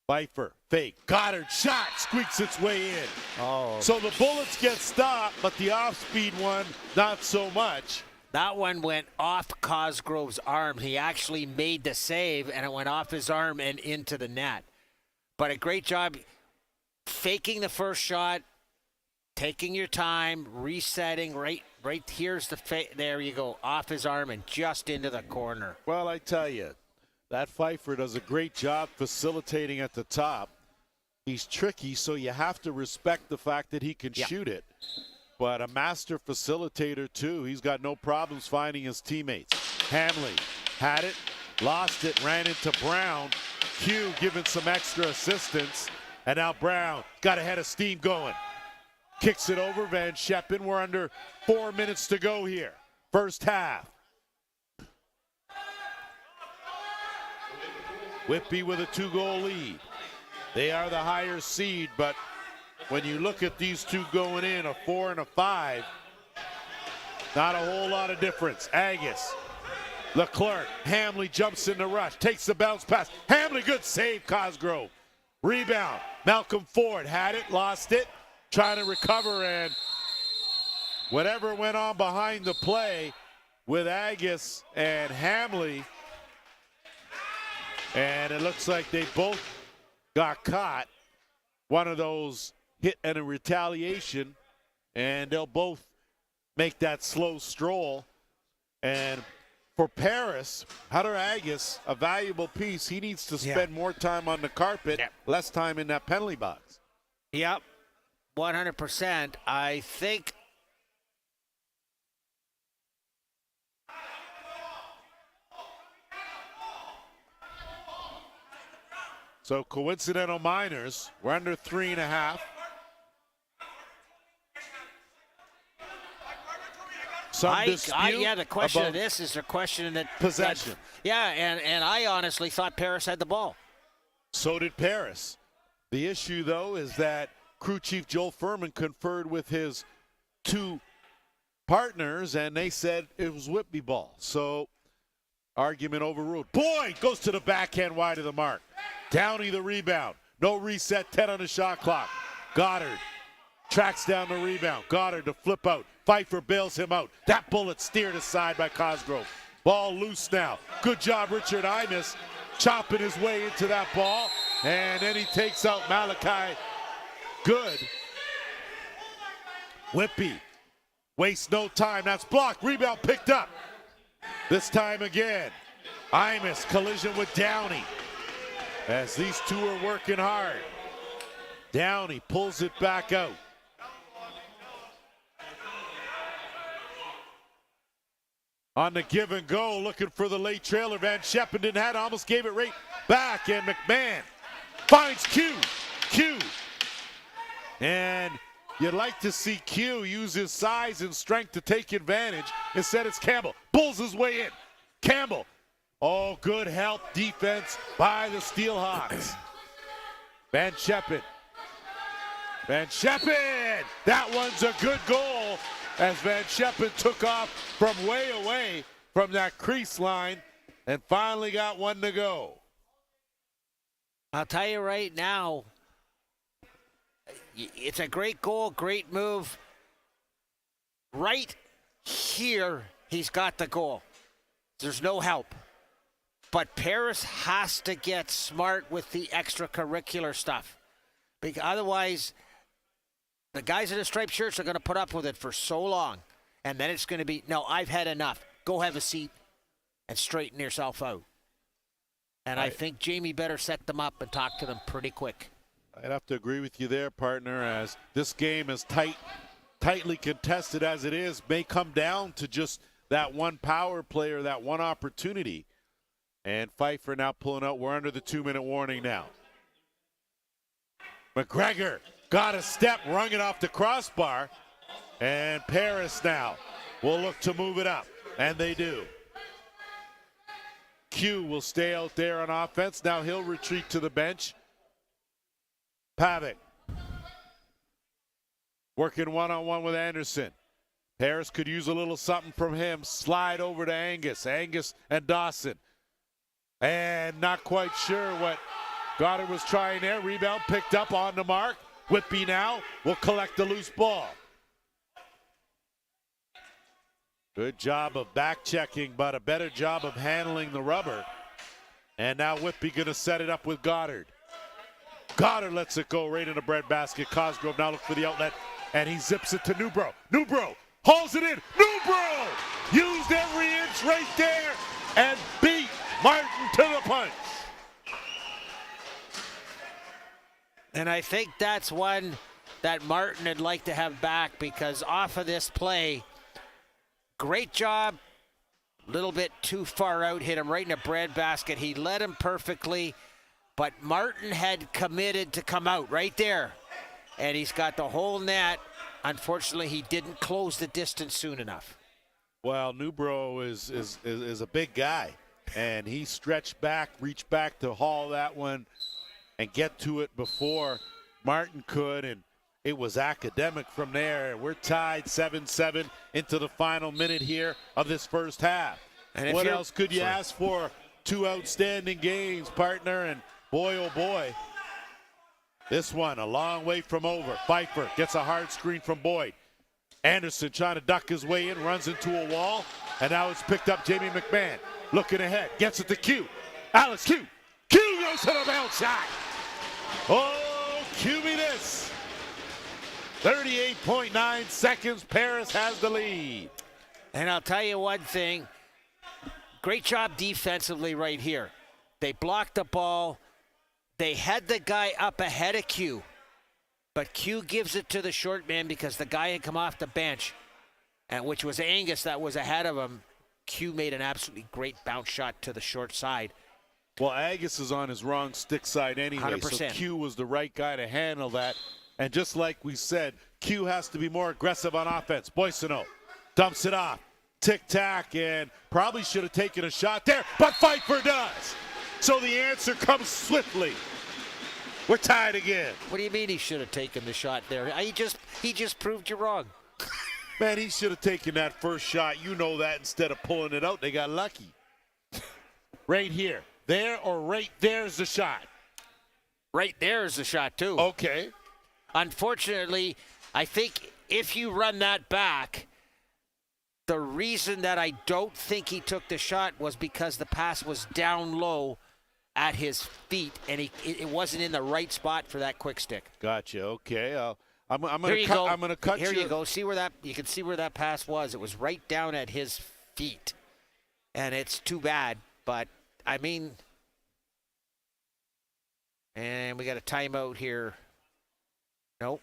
Pfeiffer, fake. Goddard shot squeaks its way in. Oh. So the bullets get stopped, but the off-speed one, not so much. That one went off Cosgrove's arm. He actually made the save, and it went off his arm and into the net. But a great job faking the first shot, taking your time, resetting. Right here's the there you go, off his arm and just into the corner. Well, I tell you, that Pfeiffer does a great job facilitating at the top. He's tricky, so you have to respect the fact that he can shoot it. But a master facilitator, too. He's got no problems finding his teammates. Hamley had it, lost it, ran into Brown. Q giving some extra assistance. And now Brown got a head of steam going. Kicks it over Van Scheppen. We're under 4 minutes to go here. First half. Whitby with a 2-goal lead. They are the higher seed, but when you look at these two going in, a 4 and a 5, not a whole lot of difference. Agus, Leclerc, Hamley jumps in the rush, takes the bounce pass. Hamley, good save, Cosgrove. Rebound, Malcolm Ford had it, lost it, trying to recover, and whatever went on behind the play with Agus and Hamley, and it looks like they both got caught. One of those hit and a retaliation, and they'll both make that slow stroll. And for Paris, Hunter Agus, a valuable piece. He needs to spend more time on the carpet, less time in that penalty box. Yep, 100%. I think so. Coincidental minors. We're under 3.5. Some dispute the question of this is a question that possession. And I honestly thought Paris had the ball. So did Paris. The issue, though, is that crew chief Joel Furman conferred with his two partners, and they said it was Whitby ball. So argument overruled. Boyd goes to the backhand wide of the mark. Downey the rebound. No reset, 10 on the shot clock. Goddard tracks down the rebound. Goddard to flip out. Pfeiffer bails him out. That bullet steered aside by Cosgrove. Ball loose now. Good job, Richard Imus, chopping his way into that ball. And then he takes out Malachi. Good. Whitby wastes no time. That's blocked. Rebound picked up. This time again. Imus collision with Downey. As these two are working hard. Downey pulls it back out. on the give and go, looking for the late trailer. Van Scheppen didn't have it, almost gave it right back, and McMahon finds Q. And you'd like to see Q use his size and strength to take advantage. Instead, it's Campbell. Pulls his way in. Campbell. Oh, good help defense by the Steelhawks. Van Scheppen. That one's a good goal as Van Scheppen took off from way away from that crease line and finally got one to go. I'll tell you right now, it's a great goal, great move. Right here, he's got the goal. There's no help. But Paris has to get smart with the extracurricular stuff. Because otherwise, the guys in the striped shirts are going to put up with it for so long. And then it's going to be, no, I've had enough. Go have a seat and straighten yourself out. And I think Jamie better set them up and talk to them pretty quick. I'd have to agree with you there, partner, as this game is tightly contested as it is, may come down to just that one power play or that one opportunity. And Pfeiffer now pulling out. We're under the 2-minute warning now. McGregor got a step, rung it off the crossbar. And Paris now will look to move it up. And they do. Q will stay out there on offense. Now he'll retreat to the bench. Pavic working one-on-one with Anderson. Paris could use a little something from him. Slide over to Angus. Angus and Dawson. And not quite sure what Goddard was trying there. Rebound picked up on the mark. Whitby now will collect the loose ball. Good job of back checking, but a better job of handling the rubber. And now Whitby going to set it up with Goddard. Goddard lets it go right in the breadbasket. Cosgrove now look for the outlet, and he zips it to Newbro. Newbro hauls it in. Newbro used every inch right there and beat Martin to the punch. And I think that's one that Martin would like to have back, because off of this play, great job, little bit too far out, hit him right in the breadbasket. He led him perfectly, but Martin had committed to come out right there, and he's got the whole net. Unfortunately, he didn't close the distance soon enough. Well, Newbro is a big guy, and he stretched back, reached back to haul that one and get to it before Martin could, and it was academic from there. We're tied 7-7 into the final minute here of this first half. And what else could you ask for? Two outstanding games, partner, and boy, oh boy, this one a long way from over. Pfeiffer gets a hard screen from Boyd. Anderson trying to duck his way in, runs into a wall, and now it's picked up. Jamie McMahon looking ahead, gets it to Q. Alex Q. Q goes to the bounce shot. Oh, Q me this. 38.9 seconds. Paris has the lead. And I'll tell you one thing. Great job defensively right here. They blocked the ball. They had the guy up ahead of Q. But Q gives it to the short man because the guy had come off the bench, and which was Angus that was ahead of him. Q made an absolutely great bounce shot to the short side. Well, Angus is on his wrong stick side anyway, 100%. so Q was the right guy to handle that. And just like we said, Q has to be more aggressive on offense. Boissonneau dumps it off. Tic-tac, and probably should have taken a shot there, but Pfeiffer does. So the answer comes swiftly. We're tied again. What do you mean he should have taken the shot there? He just proved you wrong. Man, he should have taken that first shot. You know that. Instead of pulling it out, they got lucky. Right here. There or right there's the shot. Right there is the shot, too. Okay. Unfortunately, I think if you run that back, the reason that I don't think he took the shot was because the pass was down low at his feet, and it wasn't in the right spot for that quick stick. Gotcha. Okay. I'm going to cut Here you go. See where that you can see where that pass was. It was right down at his feet, and it's too bad. But I mean, and we got a timeout here. Nope.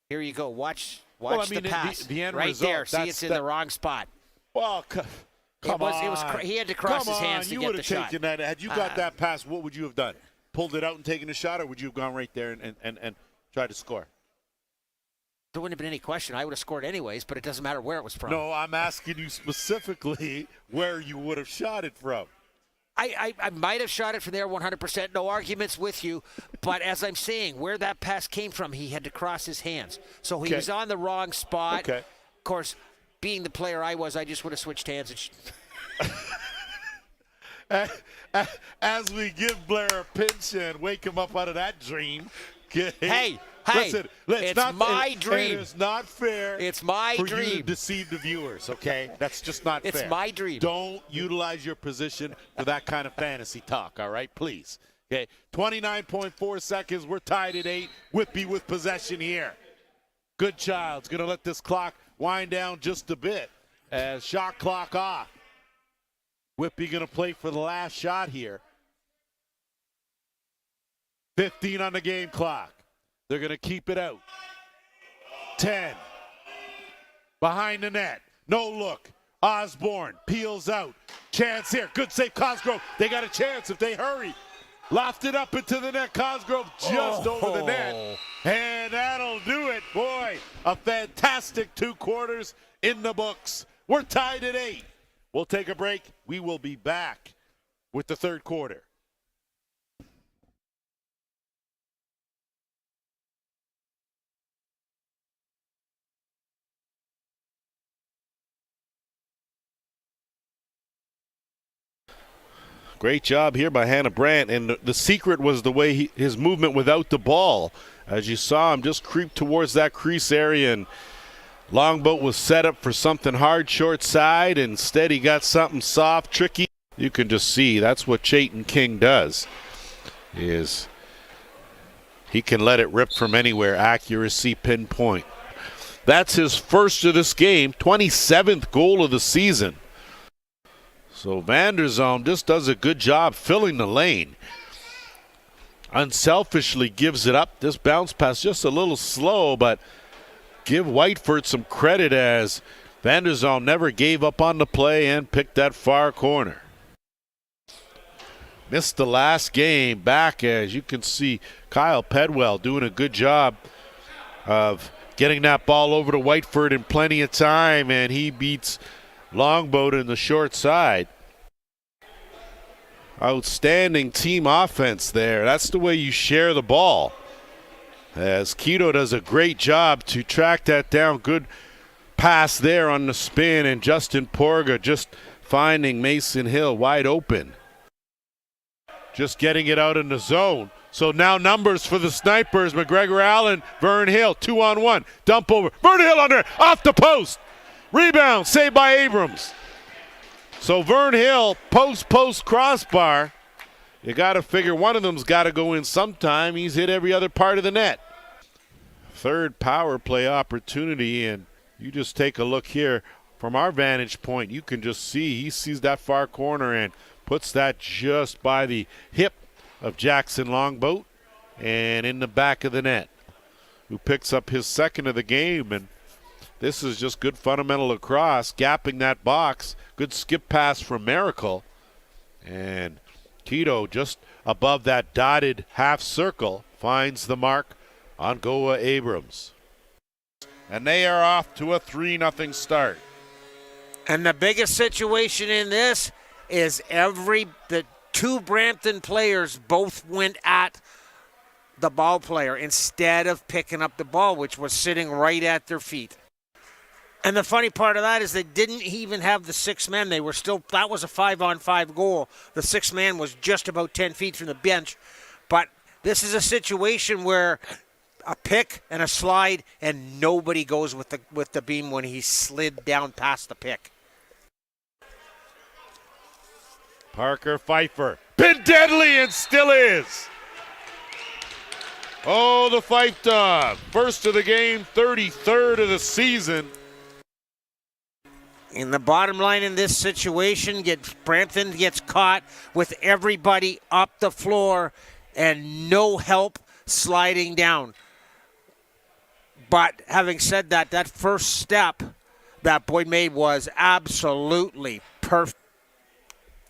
Here you go. Watch the pass. The end right result, there. See, it's in the wrong spot. Well, He had to cross his hands to get the shot. You would have taken that. Had you got that pass, what would you have done? Pulled it out and taken a shot, or would you have gone right there and tried to score? There wouldn't have been any question. I would have scored anyways, but it doesn't matter where it was from. No, I'm asking you specifically where you would have shot it from. I might have shot it from there 100%. No arguments with you. But as I'm saying, where that pass came from, he had to cross his hands. So he was on the wrong spot. Okay. Of course, being the player I was, I just would have switched hands. As we give Blair a pinch and wake him up out of that dream. Hey, listen, it's my dream. It is not fair. It's my for dream. you to deceive the viewers, okay? That's just not fair. It's my dream. Don't utilize your position for that kind of fantasy talk, all right? Please. Okay, 29.4 seconds. We're tied at 8. Whitby with possession here. Goodchild's going to let this clock wind down just a bit as shot clock off. Whitby going to play for the last shot here. 15 on the game clock. They're going to keep it out. 10. Behind the net. No look. Osborne peels out. Chance here. Good save, Cosgrove. They got a chance if they hurry. Lofted up into the net. Cosgrove just over the net. And that'll do it. Boy, a fantastic 2 quarters in the books. We're tied at 8. We'll take a break. We will be back with the third quarter. Great job here by Hannah Brandt, and the secret was the way his movement without the ball. As you saw him just creep towards that crease area, and Longboat was set up for something hard short side. Instead, he got something soft, tricky. You can just see that's what Chayton King does, is he can let it rip from anywhere, accuracy, pinpoint. That's his first of this game, 27th goal of the season. So Vanderzalm just does a good job filling the lane. Unselfishly gives it up. This bounce pass just a little slow, but give Whiteford some credit as Vanderzalm never gave up on the play and picked that far corner. Missed the last game back, as you can see Kyle Pedwell doing a good job of getting that ball over to Whiteford in plenty of time, and he beats Longboat in the short side. Outstanding team offense there. That's the way you share the ball. As Keto does a great job to track that down. Good pass there on the spin, and Justin Porga just finding Mason Hill wide open. Just getting it out in the zone. So now numbers for the Snipers. McGregor Allen, Vern Hill, 2-on-1. Dump over. Vern Hill under, off the post. Rebound, saved by Abrams. So Vern Hill, post crossbar. You got to figure one of them's got to go in sometime. He's hit every other part of the net. Third power play opportunity, and you just take a look here from our vantage point. You can just see he sees that far corner and puts that just by the hip of Jackson Longboat and in the back of the net, who picks up his second of the game. And this is just good fundamental lacrosse, gapping that box. Good skip pass from Miracle. And Tito just above that dotted half circle finds the mark on Goa Abrams. And they are off to a 3-0 start. And the biggest situation in this is the 2 Brampton players both went at the ball player instead of picking up the ball, which was sitting right at their feet. And the funny part of that is they didn't even have the 6 men. They were still, that was a 5-on-5 goal. The 6th man was just about 10 feet from the bench. But this is a situation where a pick and a slide, and nobody goes with the beam when he slid down past the pick. Parker Pfeiffer, been deadly and still is. Oh, the Fife Dog, first of the game, 33rd of the season. In the bottom line in this situation, Brampton gets caught with everybody up the floor and no help sliding down. But having said that, that first step that Boyd made was absolutely perfect. perfect.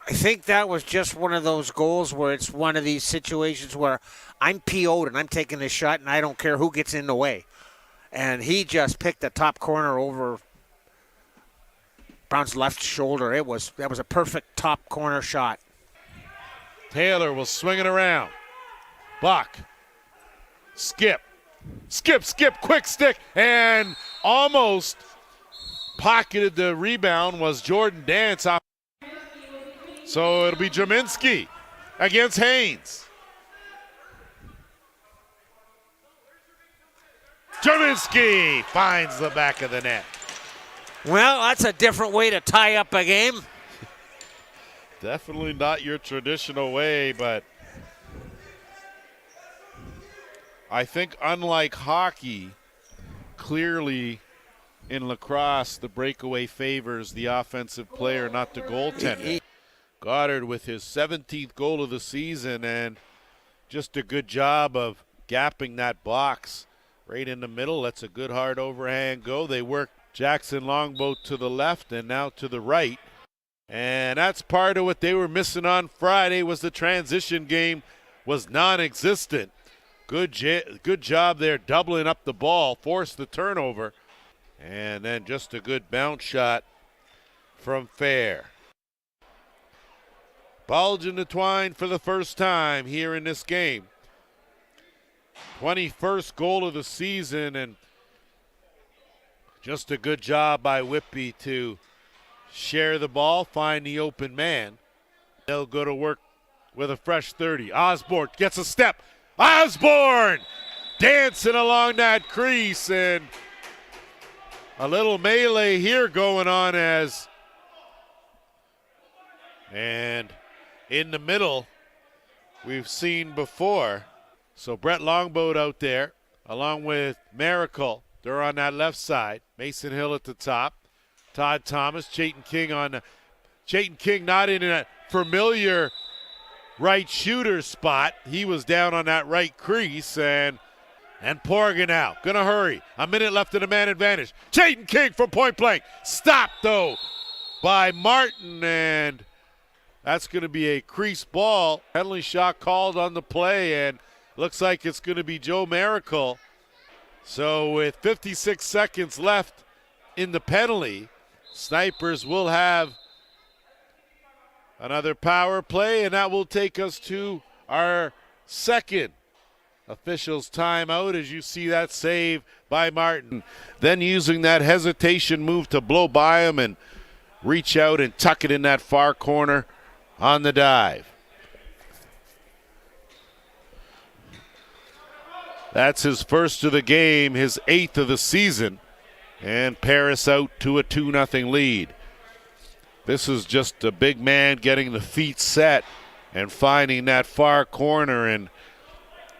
I think that was just one of those goals where it's one of these situations where I'm PO'd and I'm taking this shot and I don't care who gets in the way. And he just picked the top corner over Brown's left shoulder. That was a perfect top corner shot. Taylor will swing it around. Buck. Skip, quick stick, and almost pocketed the rebound was Jordan Dance. So it'll be Jaminski against Haynes. Jaminski finds the back of the net. Well, that's a different way to tie up a game. Definitely not your traditional way, but I think unlike hockey, clearly in lacrosse, the breakaway favors the offensive player, not the goaltender. Goddard with his 17th goal of the season, and just a good job of gapping that box right in the middle. That's a good hard overhand go. They work Jackson Longboat to the left and now to the right. And that's part of what they were missing on Friday, was the transition game was non-existent. Good job there doubling up the ball, forced the turnover. And then just a good bounce shot from Fair. Bulge in the twine for the first time here in this game. 21st goal of the season, and just a good job by Whitby to share the ball, find the open man. They'll go to work with a fresh 30. Osborne gets a step. Osborne dancing along that crease, and a little melee here going on and in the middle we've seen before. So Brett Longboat out there along with Miracle. They're on that left side. Mason Hill at the top. Todd Thomas, Chayton King not in a familiar right shooter spot. He was down on that right crease, and Porga now gonna hurry. A minute left in the man advantage. Chayton King from point blank. Stopped though by Martin, and that's gonna be a crease ball. Penalty shot called on the play, and looks like it's gonna be Joe Miracle. So with 56 seconds left in the penalty, Snipers will have another power play, and that will take us to our second officials timeout as you see that save by Martin. Then using that hesitation move to blow by him and reach out and tuck it in that far corner on the dive. That's his first of the game, his 8th of the season. And Paris out to a 2-0 lead. This is just a big man getting the feet set and finding that far corner, and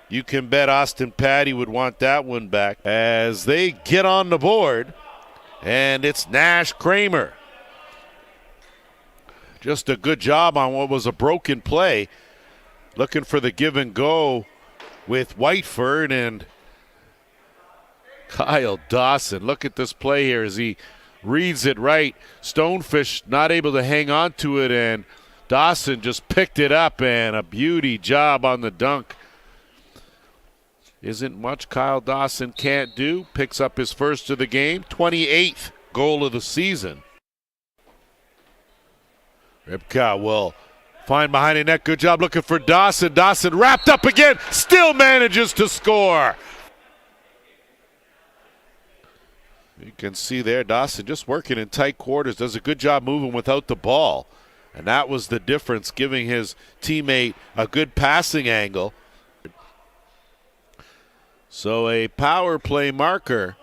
you can bet Austin Patty would want that one back as they get on the board, and it's Nash Kramer. Just a good job on what was a broken play. Looking for the give and go with Whiteford and Kyle Dawson. Look at this play here as he reads it right. Stonefish not able to hang on to it, and Dawson just picked it up, and a beauty job on the dunk. Isn't much Kyle Dawson can't do. Picks up his first of the game, 28th goal of the season. Ripka will find behind the net. Good job looking for Dawson. Dawson wrapped up again. Still manages to score. You can see there Dawson just working in tight quarters. Does a good job moving without the ball. And that was the difference, giving his teammate a good passing angle. So a power play marker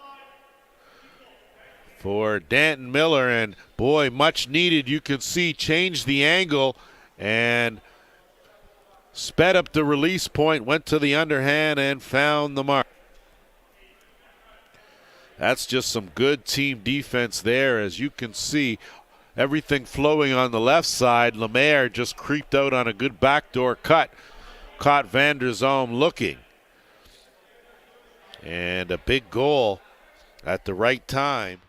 for Danton Miller, and boy, much needed. You can see changed the angle and sped up the release point, went to the underhand and found the mark. That's just some good team defense there. As you can see, everything flowing on the left side. Lemaire just creeped out on a good backdoor cut, caught Van der Zoom looking. And a big goal at the right time.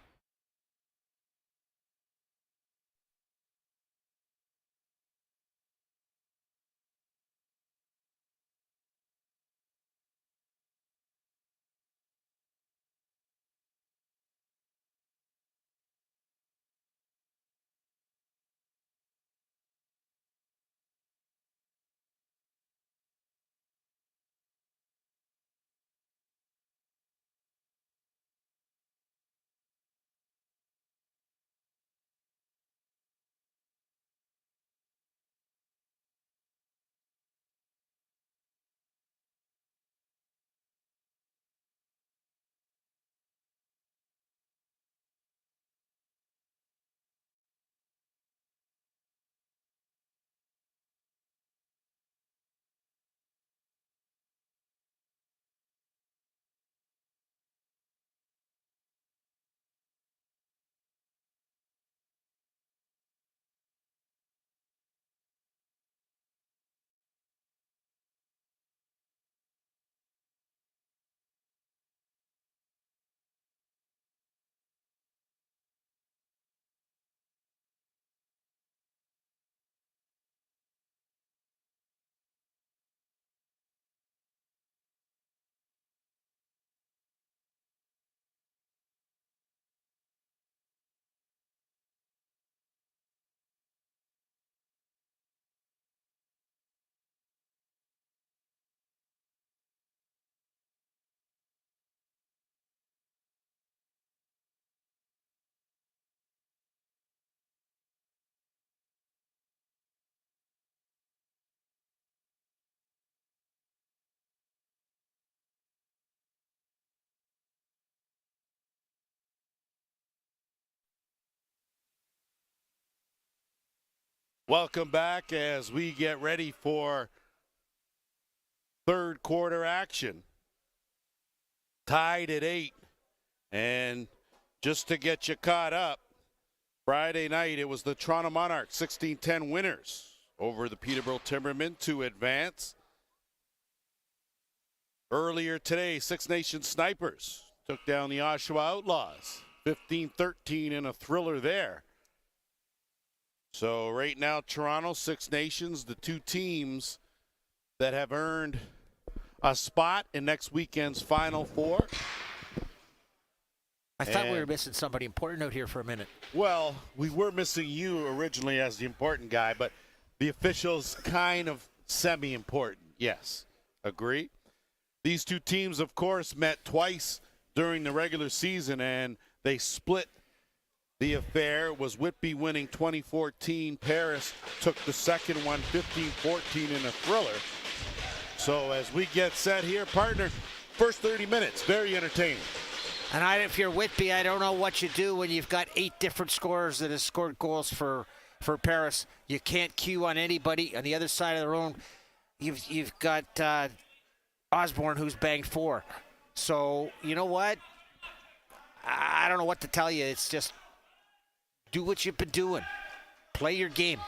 Welcome back as we get ready for third quarter action. Tied at 8. And just to get you caught up, Friday night it was the Toronto Monarchs 16-10 winners over the Peterborough Timbermen to advance. Earlier today, Six Nations Snipers took down the Oshawa Outlaws 15-13 in a thriller there. So right now, Toronto, Six Nations, the two teams that have earned a spot in next weekend's Final Four. I thought we were missing somebody important out here for a minute. Well, we were missing you originally as the important guy, but the officials kind of semi-important. Yes, agree. These two teams, of course, met twice during the regular season, and they split the affair. Was Whitby winning 2014. Paris took the second one 15-14 in a thriller. So as we get set here, partner, first 30 minutes, very entertaining. And if you're Whitby, I don't know what you do when you've got 8 different scorers that have scored goals for Paris. You can't cue on anybody on the other side of the room. You've got Osborne, who's banged 4. So you know what? I don't know what to tell you. It's just do what you've been doing. Play your game.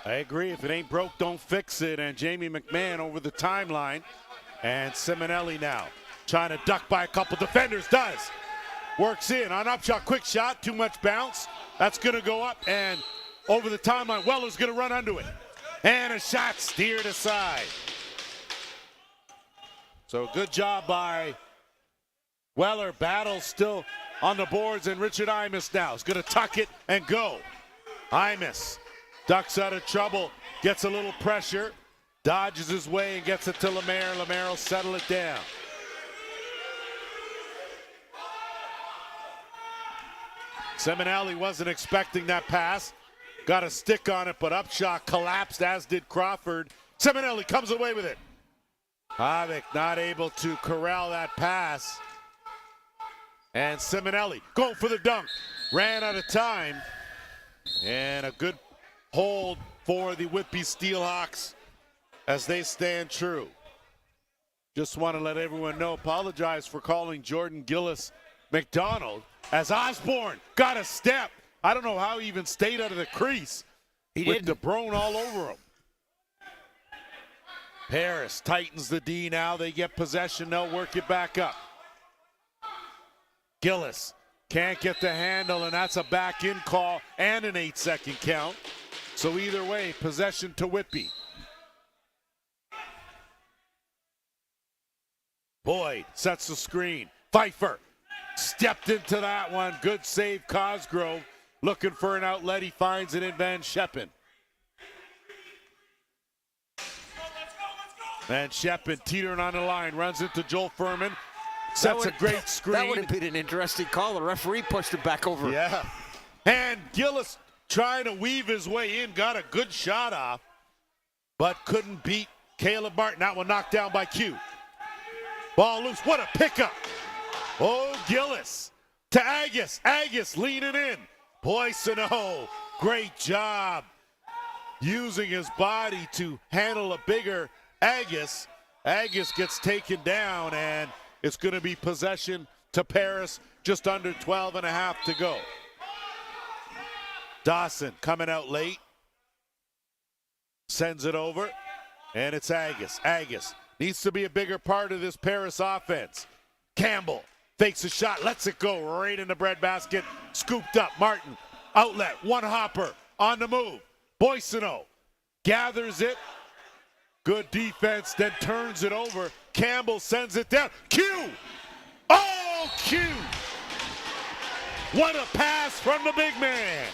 I agree. If it ain't broke, don't fix it. And Jamie McMahon over the timeline. And Simonelli now trying to duck by a couple defenders. Does. Works in on upshot. Quick shot. Too much bounce. That's going to go up and over the timeline. Weller's going to run under it. And a shot steered aside. So good job by Weller. Battle still on the boards, and Richard Imus now is going to tuck it and go. Imus ducks out of trouble, gets a little pressure, dodges his way and gets it to Lemaire. Lemaire will settle it down. Simonelli wasn't expecting that pass. Got a stick on it, but Upshaw collapsed, as did Crawford. Simonelli comes away with it. Havik not able to corral that pass. And Simonelli going for the dunk. Ran out of time. And a good hold for the Whitby Steelhawks as they stand true. Just want to let everyone know, apologize for calling Jordan Gillis McDonald, as Osborne got a step. I don't know how he even stayed out of the crease. He with didn't. DeBrone all over him. Paris tightens the D now. They get possession. They'll work it back up. Gillis can't get the handle, and that's a back-in call and an 8-second count. So either way, possession to Whitby. Boyd sets the screen. Pfeiffer stepped into that one. Good save, Cosgrove. Looking for an outlet. He finds it in Van Scheppen. Van Scheppen teetering on the line. Runs into Joel Furman. Sets a great screen. That would have been an interesting call. The referee pushed it back over. Yeah. And Gillis trying to weave his way in. Got a good shot off, but couldn't beat Caleb Martin. That one knocked down by Q. Ball loose. What a pickup. Oh, Gillis to Agus. Agus leaning in. Boissonneau, great job using his body to handle a bigger Agus. Agus gets taken down, and it's going to be possession to Paris. Just under 12 and a half to go. Dawson coming out late. Sends it over, and it's Agus. Agus needs to be a bigger part of this Paris offense. Campbell fakes a shot, lets it go right in the breadbasket. Scooped up. Martin, outlet, one hopper, on the move. Boissonneau gathers it. Good defense, then turns it over. Campbell sends it down. Q! Oh, Q! What a pass from the big man.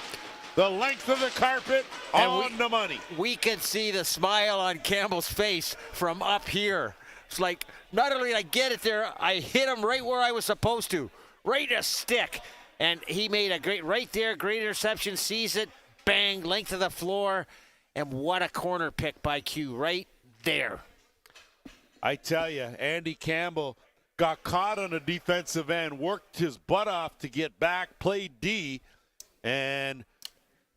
The length of the carpet on the money. We can see the smile on Campbell's face from up here. It's like, not only did I get it there, I hit him right where I was supposed to. Right in a stick. And he made a great, right there, great interception, sees it, bang, length of the floor. And what a corner pick by Q right there. I tell you, Andy Campbell got caught on the defensive end, worked his butt off to get back, played D, and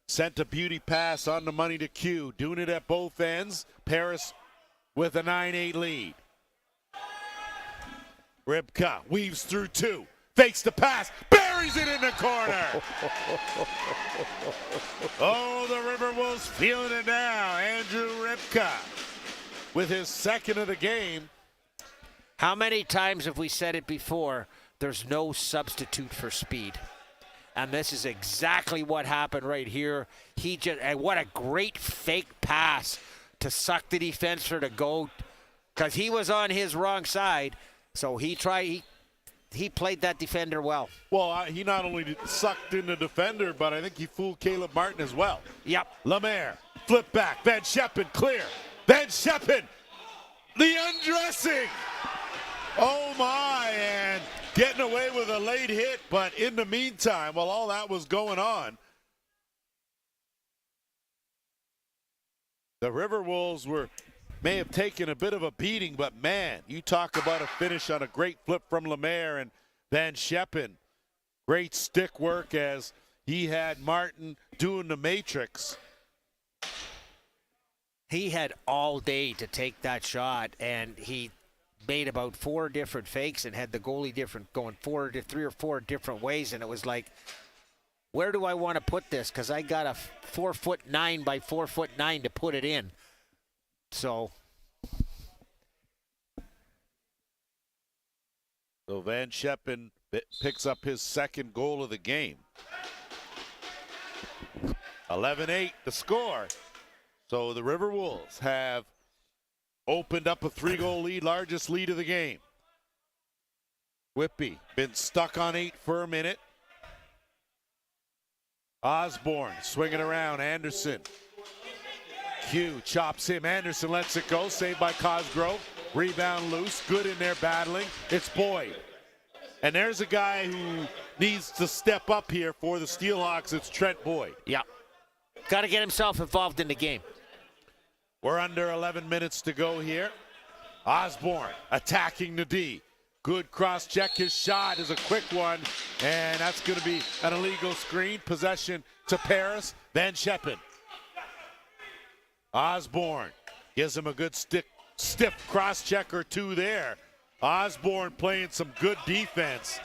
Sent a beauty pass on the money to Q. Doing it at both ends. Paris with a 9-8 lead. Rybka weaves through two. Fakes the pass. Buries it in the corner. Oh, the RiverWolves feeling it now. Andrew Rybka with his second of the game. How many times have we said it before? There's no substitute for speed. And this is exactly what happened right here. And what a great fake pass to suck the defender to go, because he was on his wrong side. So he played that defender well. Well, he not only sucked in the defender, but I think he fooled Caleb Martin as well. Yep. Lemaire, flip back. Van Scheppen, clear. Van Scheppen, the undressing. Oh, my, and getting away with a late hit, but in the meantime, while all that was going on, the RiverWolves may have taken a bit of a beating, but man, you talk about a finish on a great flip from Lemaire and Van Scheppen. Great stick work as he had Martin doing the matrix. He had all day to take that shot, and he made about 4 different fakes and had the goalie going 3 or 4 different ways, and it was like, where do I want to put this? Because I got a 4'9" by 4'9" to put it in. So Van Scheppen picks up his second goal of the game. 11-8 the score. So the RiverWolves have opened up a 3-goal lead, largest lead of the game. Whitby been stuck on 8 for a minute. Osborne swinging around. Anderson. Q chops him. Anderson lets it go. Saved by Cosgrove. Rebound loose. Good in there battling. It's Boyd. And there's a guy who needs to step up here for the Steelhawks. It's Trent Boyd. Yeah. Got to get himself involved in the game. We're under 11 minutes to go here. Osborne attacking the D. Good cross check. His shot is a quick one, and that's going to be an illegal screen. Possession to Paris. Van Scheppen. Osborne gives him a good stiff cross check or two there. Osborne playing some good defense.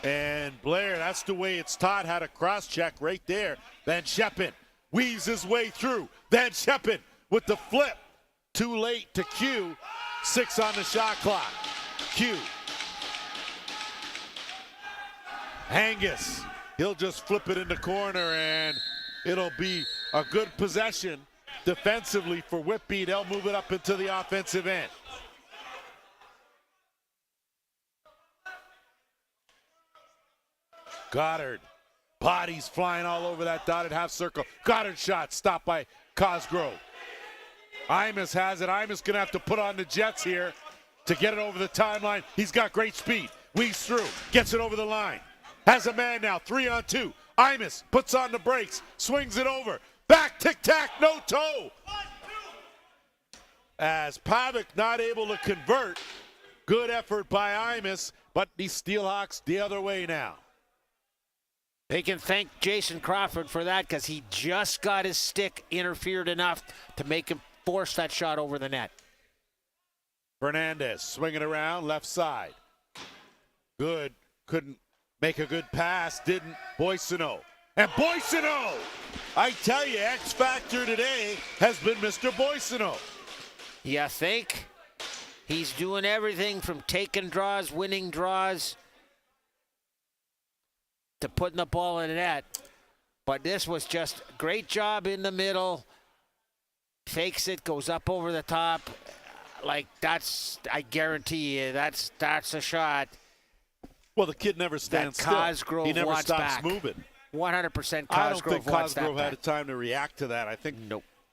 And Blair, that's the way it's taught, how to cross check right there. Van Scheppen weaves his way through. Van Scheppen with the flip. Too late to Q. 6 on the shot clock. Q. Angus. He'll just flip it in the corner, and it'll be a good possession defensively for Whitby. They'll move it up into the offensive end. Goddard. Bodies flying all over that dotted half circle. Goddard shot stopped by Cosgrove. Imus has it. Imus going to have to put on the jets here to get it over the timeline. He's got great speed. Weaves through. Gets it over the line. Has a man now. 3-on-2. Imus puts on the brakes. Swings it over. Back tic-tac. No toe. As Pavic not able to convert. Good effort by Imus. But the Steelhawks the other way now. They can thank Jason Crawford for that, because he just got his stick interfered enough to make him force that shot over the net. Fernandez swinging around left side. Good. Couldn't make a good pass. Didn't. Boissonneau. And Boissonneau! I tell you, X Factor today has been Mr. Boissonneau. You think? He's doing everything from taking draws, winning draws, to putting the ball in the net. But this was just a great job in the middle. Fakes it, goes up over the top. Like, that's, I guarantee you, that's a shot. Well, the kid never stands still. Cosgrove He never wants stops back. moving. 100% Cosgrove I don't think wants Cosgrove that had a time to react to that. I think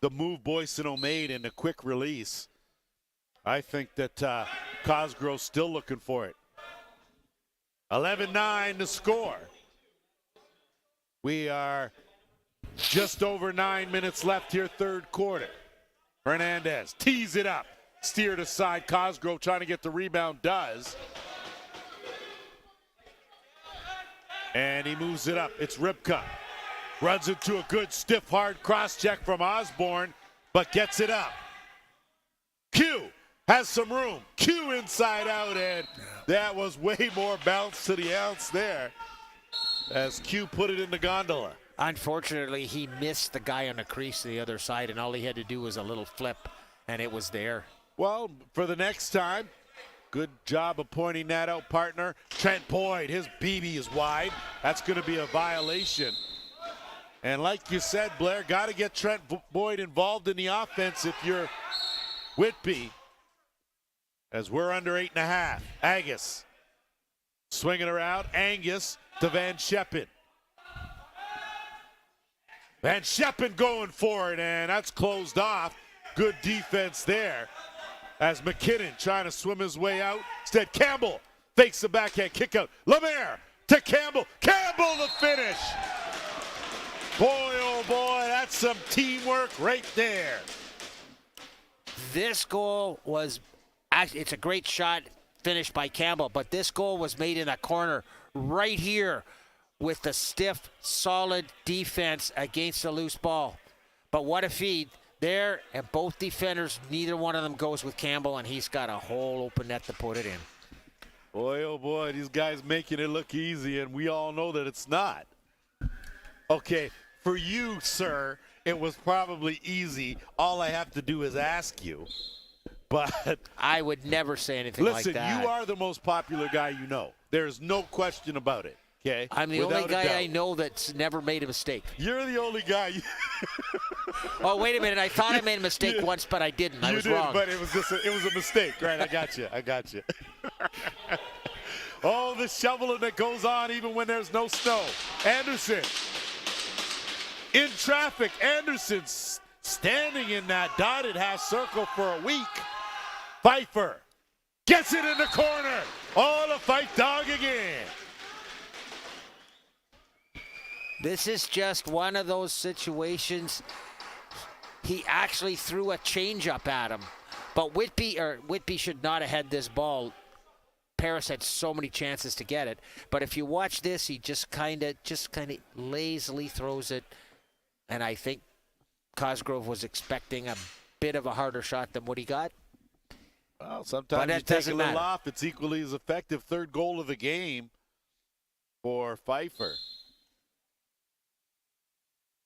the move Boissonneau made in the quick release, I think that Cosgrove's still looking for it. 11-9 to score. We are just over 9 minutes left here, third quarter. Hernandez tees it up. Steered aside. Cosgrove trying to get the rebound. Does. And he moves it up. It's Rybka. Runs into a good stiff hard cross check from Osborne, but gets it up. Q has some room. Q inside out, and that was way more bounce to the ounce there as Q put it in the gondola. Unfortunately, he missed the guy on the crease to the other side, and all he had to do was a little flip, and it was there. Well, for the next time, good job of pointing that out, partner. Trent Boyd, his BB is wide. That's going to be a violation. And like you said, Blair, got to get Trent Boyd involved in the offense if you're Whitby, as we're under 8.5. Agus swinging around. Angus to Van Scheppen. Van Scheppen going for it, and that's closed off. Good defense there as McKinnon trying to swim his way out. Instead, Campbell fakes the backhand kick out. Lemaire to Campbell. Campbell the finish. Boy, oh boy, that's some teamwork right there. This goal was, actually, it's a great shot finished by Campbell, but this goal was made in a corner right here with the stiff, solid defense against a loose ball. But what a feed there, and both defenders, neither one of them goes with Campbell, and he's got a whole open net to put it in. Boy, oh boy, these guys making it look easy, and we all know that it's not. Okay, for you, sir, it was probably easy. All I have to do is ask you. But I would never say anything like that. Listen, you are the most popular guy you know. There's no question about it. Okay? I'm the only guy I know that's never made a mistake. You're the only guy. Oh, wait a minute. I thought I made a mistake once, but I didn't. I was wrong. But it was a mistake. Right, I got you. Oh, the shoveling that goes on even when there's no snow. Anderson in traffic. Anderson standing in that dotted half circle for a week. Pfeiffer gets it in the corner. Oh, the fight dog again. This is just one of those situations. He actually threw a changeup at him, but Whitby should not have had this ball. Paris had so many chances to get it, but if you watch this, he just kind of lazily throws it, and I think Cosgrove was expecting a bit of a harder shot than what he got. Well, sometimes you take a little off. It's equally as effective. Third goal of the game for Pfeiffer.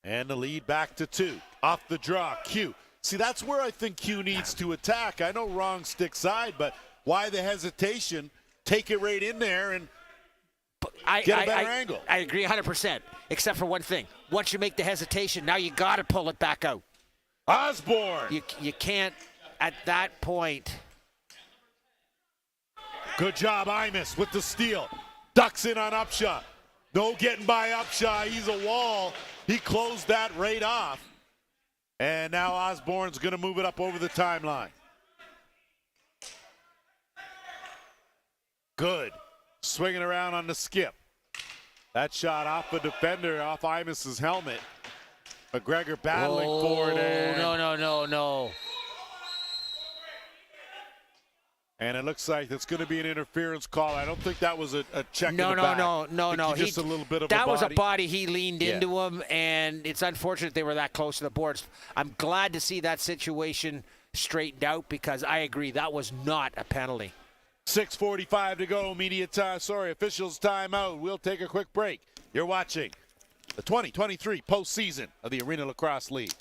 And the lead back to 2. Off the draw, Q. See, that's where I think Q needs to attack. I know wrong stick side, but why the hesitation? Take it right in there and get a better angle. I agree 100%, except for one thing. Once you make the hesitation, now you got to pull it back out. Osborne. You can't at that point. Good job, Imus, with the steal. Ducks in on Upshaw. No getting by Upshaw. He's a wall. He closed that right off. And now Osborne's going to move it up over the timeline. Good. Swinging around on the skip. That shot off a defender, off Imus's helmet. McGregor battling for it. And No. And it looks like it's going to be an interference call. I don't think that was a check in the back. No. Just a little bit of that a body. was a body. He leaned into him, and it's unfortunate they were that close to the boards. I'm glad to see that situation straightened out because I agree that was not a penalty. 6:45 to go. Officials timeout. We'll take a quick break. You're watching the 2023 postseason of the Arena Lacrosse League.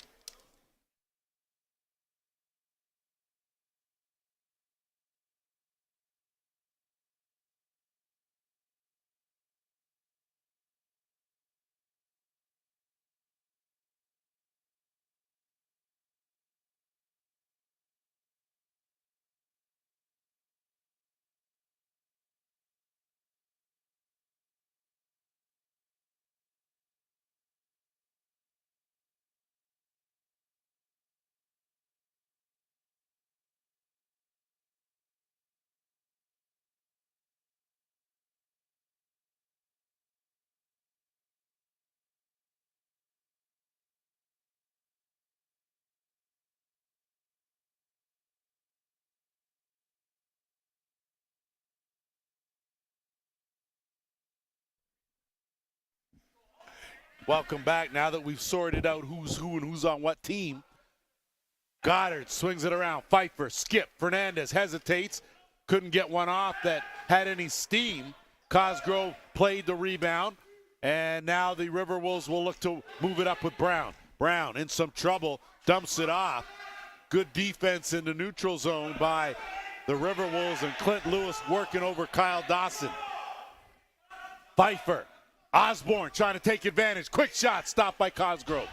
Welcome back now that we've sorted out who's who and who's on what team. Goddard swings it around. Pfeiffer, skip. Fernandez hesitates. Couldn't get one off that had any steam. Cosgrove played the rebound. And now the RiverWolves will look to move it up with Brown. Brown in some trouble. Dumps it off. Good defense in the neutral zone by the RiverWolves, and Clint Lewis working over Kyle Dawson. Pfeiffer. Osborne trying to take advantage. Quick shot stopped by Cosgrove.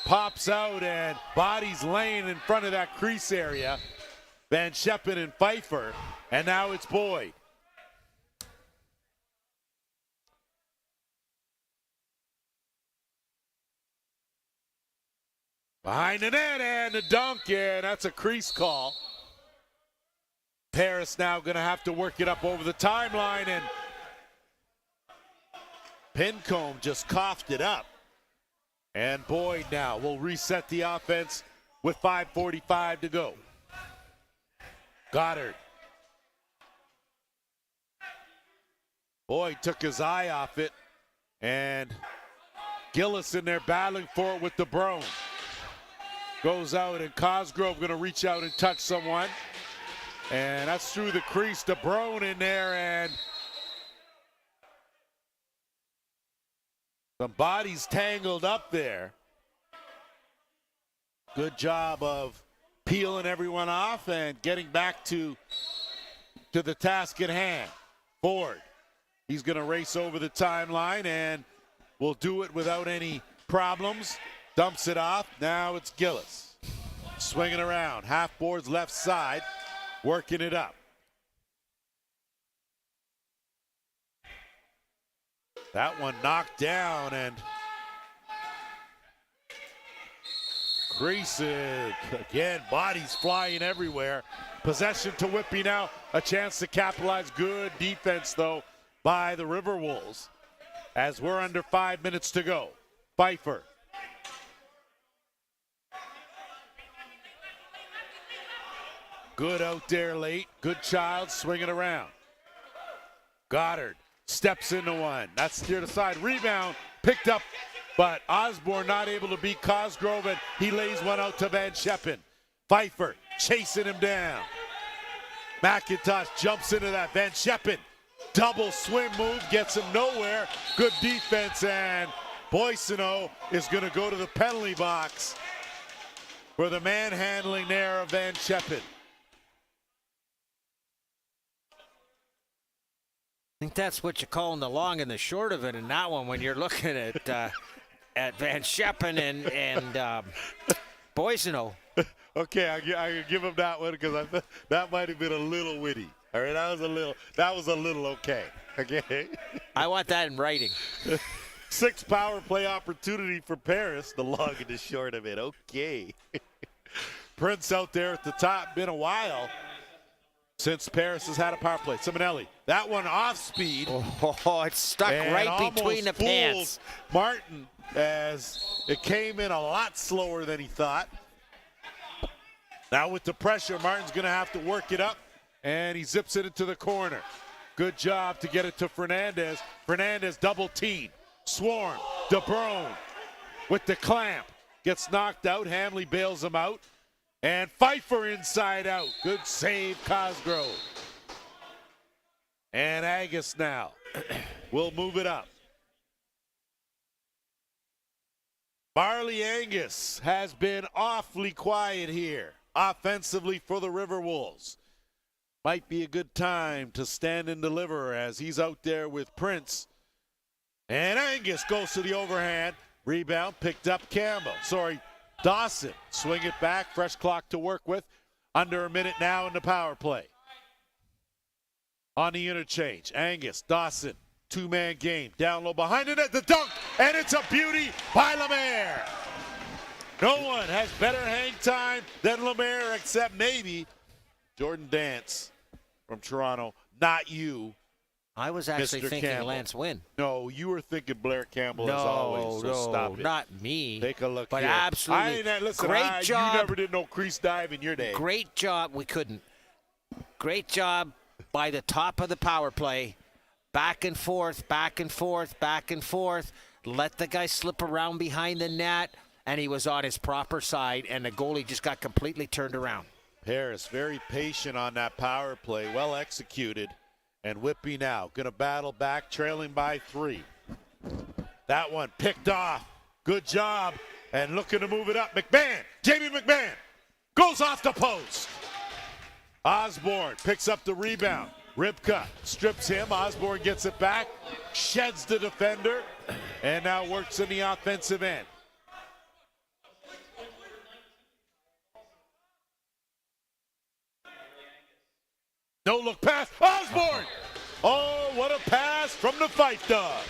Pops out and bodies laying in front of that crease area. Van Scheppen and Pfeiffer. And now it's Boyd. Behind the net and the dunk, and that's a crease call. Paris now going to have to work it up over the timeline, and Pincombe just coughed it up. And Boyd now will reset the offense with 5:45 to go. Goddard. Boyd took his eye off it, and Gillis in there battling for it with the Brown. Goes out, and Cosgrove going to reach out and touch someone. And that's through the crease. De Bruyne in there, and some bodies tangled up there. Good job of peeling everyone off and getting back to the task at hand. Ford, he's going to race over the timeline and will do it without any problems. Dumps it off. Now it's Gillis. Swinging around. Half boards left side. Working it up. That one knocked down, and crease it. Again, bodies flying everywhere. Possession to Whitby now. A chance to capitalize. Good defense, though, by the RiverWolves. As we're under 5 minutes to go. Pfeiffer. Good out there late. Good child swinging around. Goddard steps into one. That's steered aside. Rebound picked up, but Osborne not able to beat Cosgrove, and he lays one out to Van Scheppen. Pfeiffer chasing him down. McIntosh jumps into that. Van Scheppen double swim move, gets him nowhere. Good defense, and Boissonneau is going to go to the penalty box for the manhandling there of Van Scheppen. I think that's what you're calling the long and the short of it in that one when you're looking at Van Scheppen and Boissonneau. Okay, I can give him that one because that might have been a little witty. All right, that was a little okay. Okay. I want that in writing. 6 power play opportunity for Paris. The long and the short of it. Okay. Prince out there at the top. Been a while since Paris has had a power play. Simonelli, that one off speed. Oh, it's stuck right between the pants. Martin, as it came in a lot slower than he thought. Now with the pressure, Martin's going to have to work it up, and he zips it into the corner. Good job to get it to Fernandez. Fernandez double team. Swarm. De Bruyne with the clamp. Gets knocked out. Hamley bails him out. And Pfeiffer inside out. Good save, Cosgrove. And Agus now will move it up. Marley Angus has been awfully quiet here offensively for the RiverWolves. Might be a good time to stand and deliver as he's out there with Prince. And Angus goes to the overhand. Rebound picked up Dawson. Swing it back. Fresh clock to work with. Under a minute now in the power play. On the interchange. Angus, Dawson. 2-man game. Down low behind the net. The dunk. And it's a beauty by Lemaire. No one has better hang time than Lemaire except maybe Jordan Dance from Toronto. Not you. I was actually Mr. thinking Campbell. Lance Wynn. No, you were thinking Blair Campbell as always. So stop it. Not me. Take a look but here. Absolutely. Great job. You never did no crease dive in your day. Great job. We couldn't. Great job by the top of the power play. Back and forth, back and forth, back and forth. let the guy slip around behind the net, and he was on his proper side, and the goalie just got completely turned around. Harris very patient on that power play, well executed. And Whitby now going to battle back, trailing by 3. That one picked off. Good job. And looking to move it up. McMahon, Jamie McMahon, goes off the post. Osborne picks up the rebound. Ribka strips him. Osborne gets it back, sheds the defender, and now works in the offensive end. No look pass. Osborne! Oh, what a pass from the Fife Dog.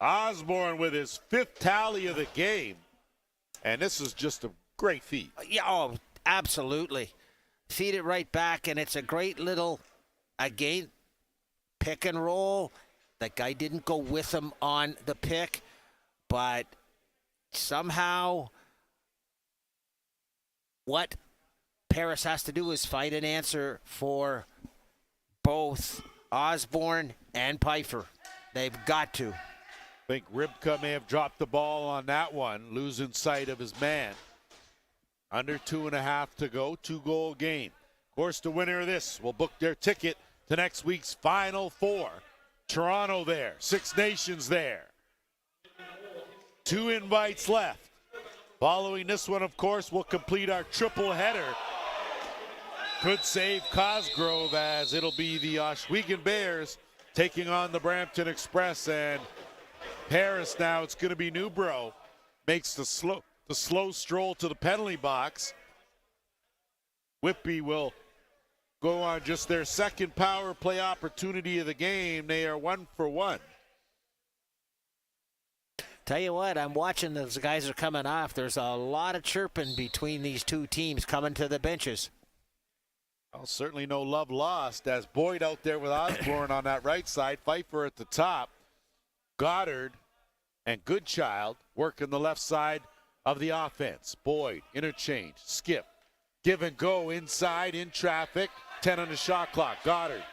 Osborne with his 5th tally of the game. And this is just a great feat. Yeah, oh, absolutely. Feed it right back, and it's a great little, again, pick and roll. That guy didn't go with him on the pick, but somehow what Paris has to do is find an answer for both Osborne and Pfeiffer. They've got to. I think Ribka may have dropped the ball on that one, losing sight of his man. Under 2.5 to go, 2-goal game. Of course, the winner of this will book their ticket to next week's Final Four. Toronto there, 6 Nations there. 2 invites left. Following this one, of course, we'll complete our triple header. Could save Cosgrove, as it'll be the Oswego Bears taking on the Brampton Express. And Paris now, it's going to be Newbro, makes the slow stroll to the penalty box. Whitby will go on just their 2nd power play opportunity of the game. They are 1 for 1. Tell you what, I'm watching those guys are coming off. There's a lot of chirping between these two teams coming to the benches. Well, certainly no love lost, as Boyd out there with Osborne on that right side. Pfeiffer at the top. Goddard and Goodchild working the left side of the offense. Boyd, interchange, skip, give and go inside in traffic. 10 on the shot clock. Goddard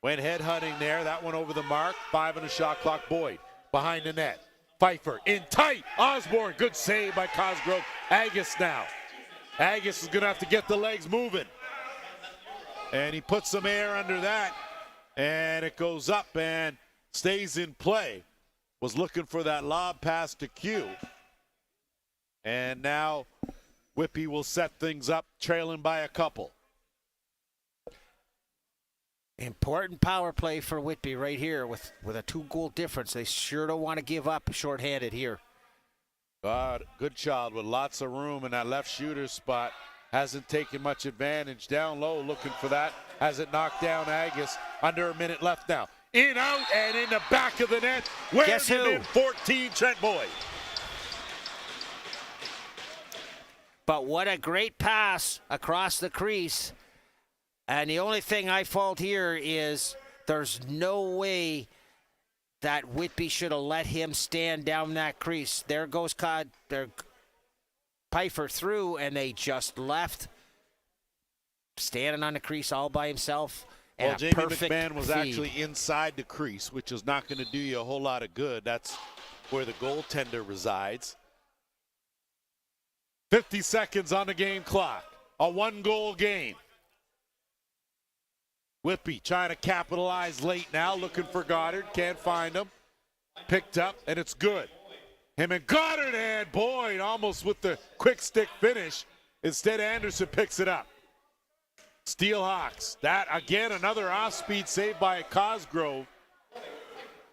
went head hunting there. That one over the mark. 5 on the shot clock. Boyd behind the net. Pfeiffer in tight. Osborne, good save by Cosgrove. Agus now. Agus is going to have to get the legs moving. And he puts some air under that. And it goes up and stays in play. Was looking for that lob pass to Q. And now Whitby will set things up, trailing by a couple. Important power play for Whitby right here with a 2-goal difference. They sure don't want to give up shorthanded here. Goodchild with lots of room in that left shooter spot. Hasn't taken much advantage. Down low looking for that. Has it knocked down Agus. Under a minute left now. In, out, and in the back of the net. Guess who? In 14, Trent Boyd. But what a great pass across the crease. And the only thing I fault here is there's no way that Whitby should have let him stand down that crease. There goes Pfeiffer through, and they just left standing on the crease all by himself. Well, Jamie McMahon was actually inside the crease, which is not going to do you a whole lot of good. That's where the goaltender resides. 50 seconds on the game clock. A 1-goal game. Whitby trying to capitalize late now, looking for Goddard. Can't find him. Picked up, and it's good. Him and Goddard, and Boyd almost with the quick stick finish. Instead, Anderson picks it up. Steelhawks, that again, another off-speed save by Cosgrove.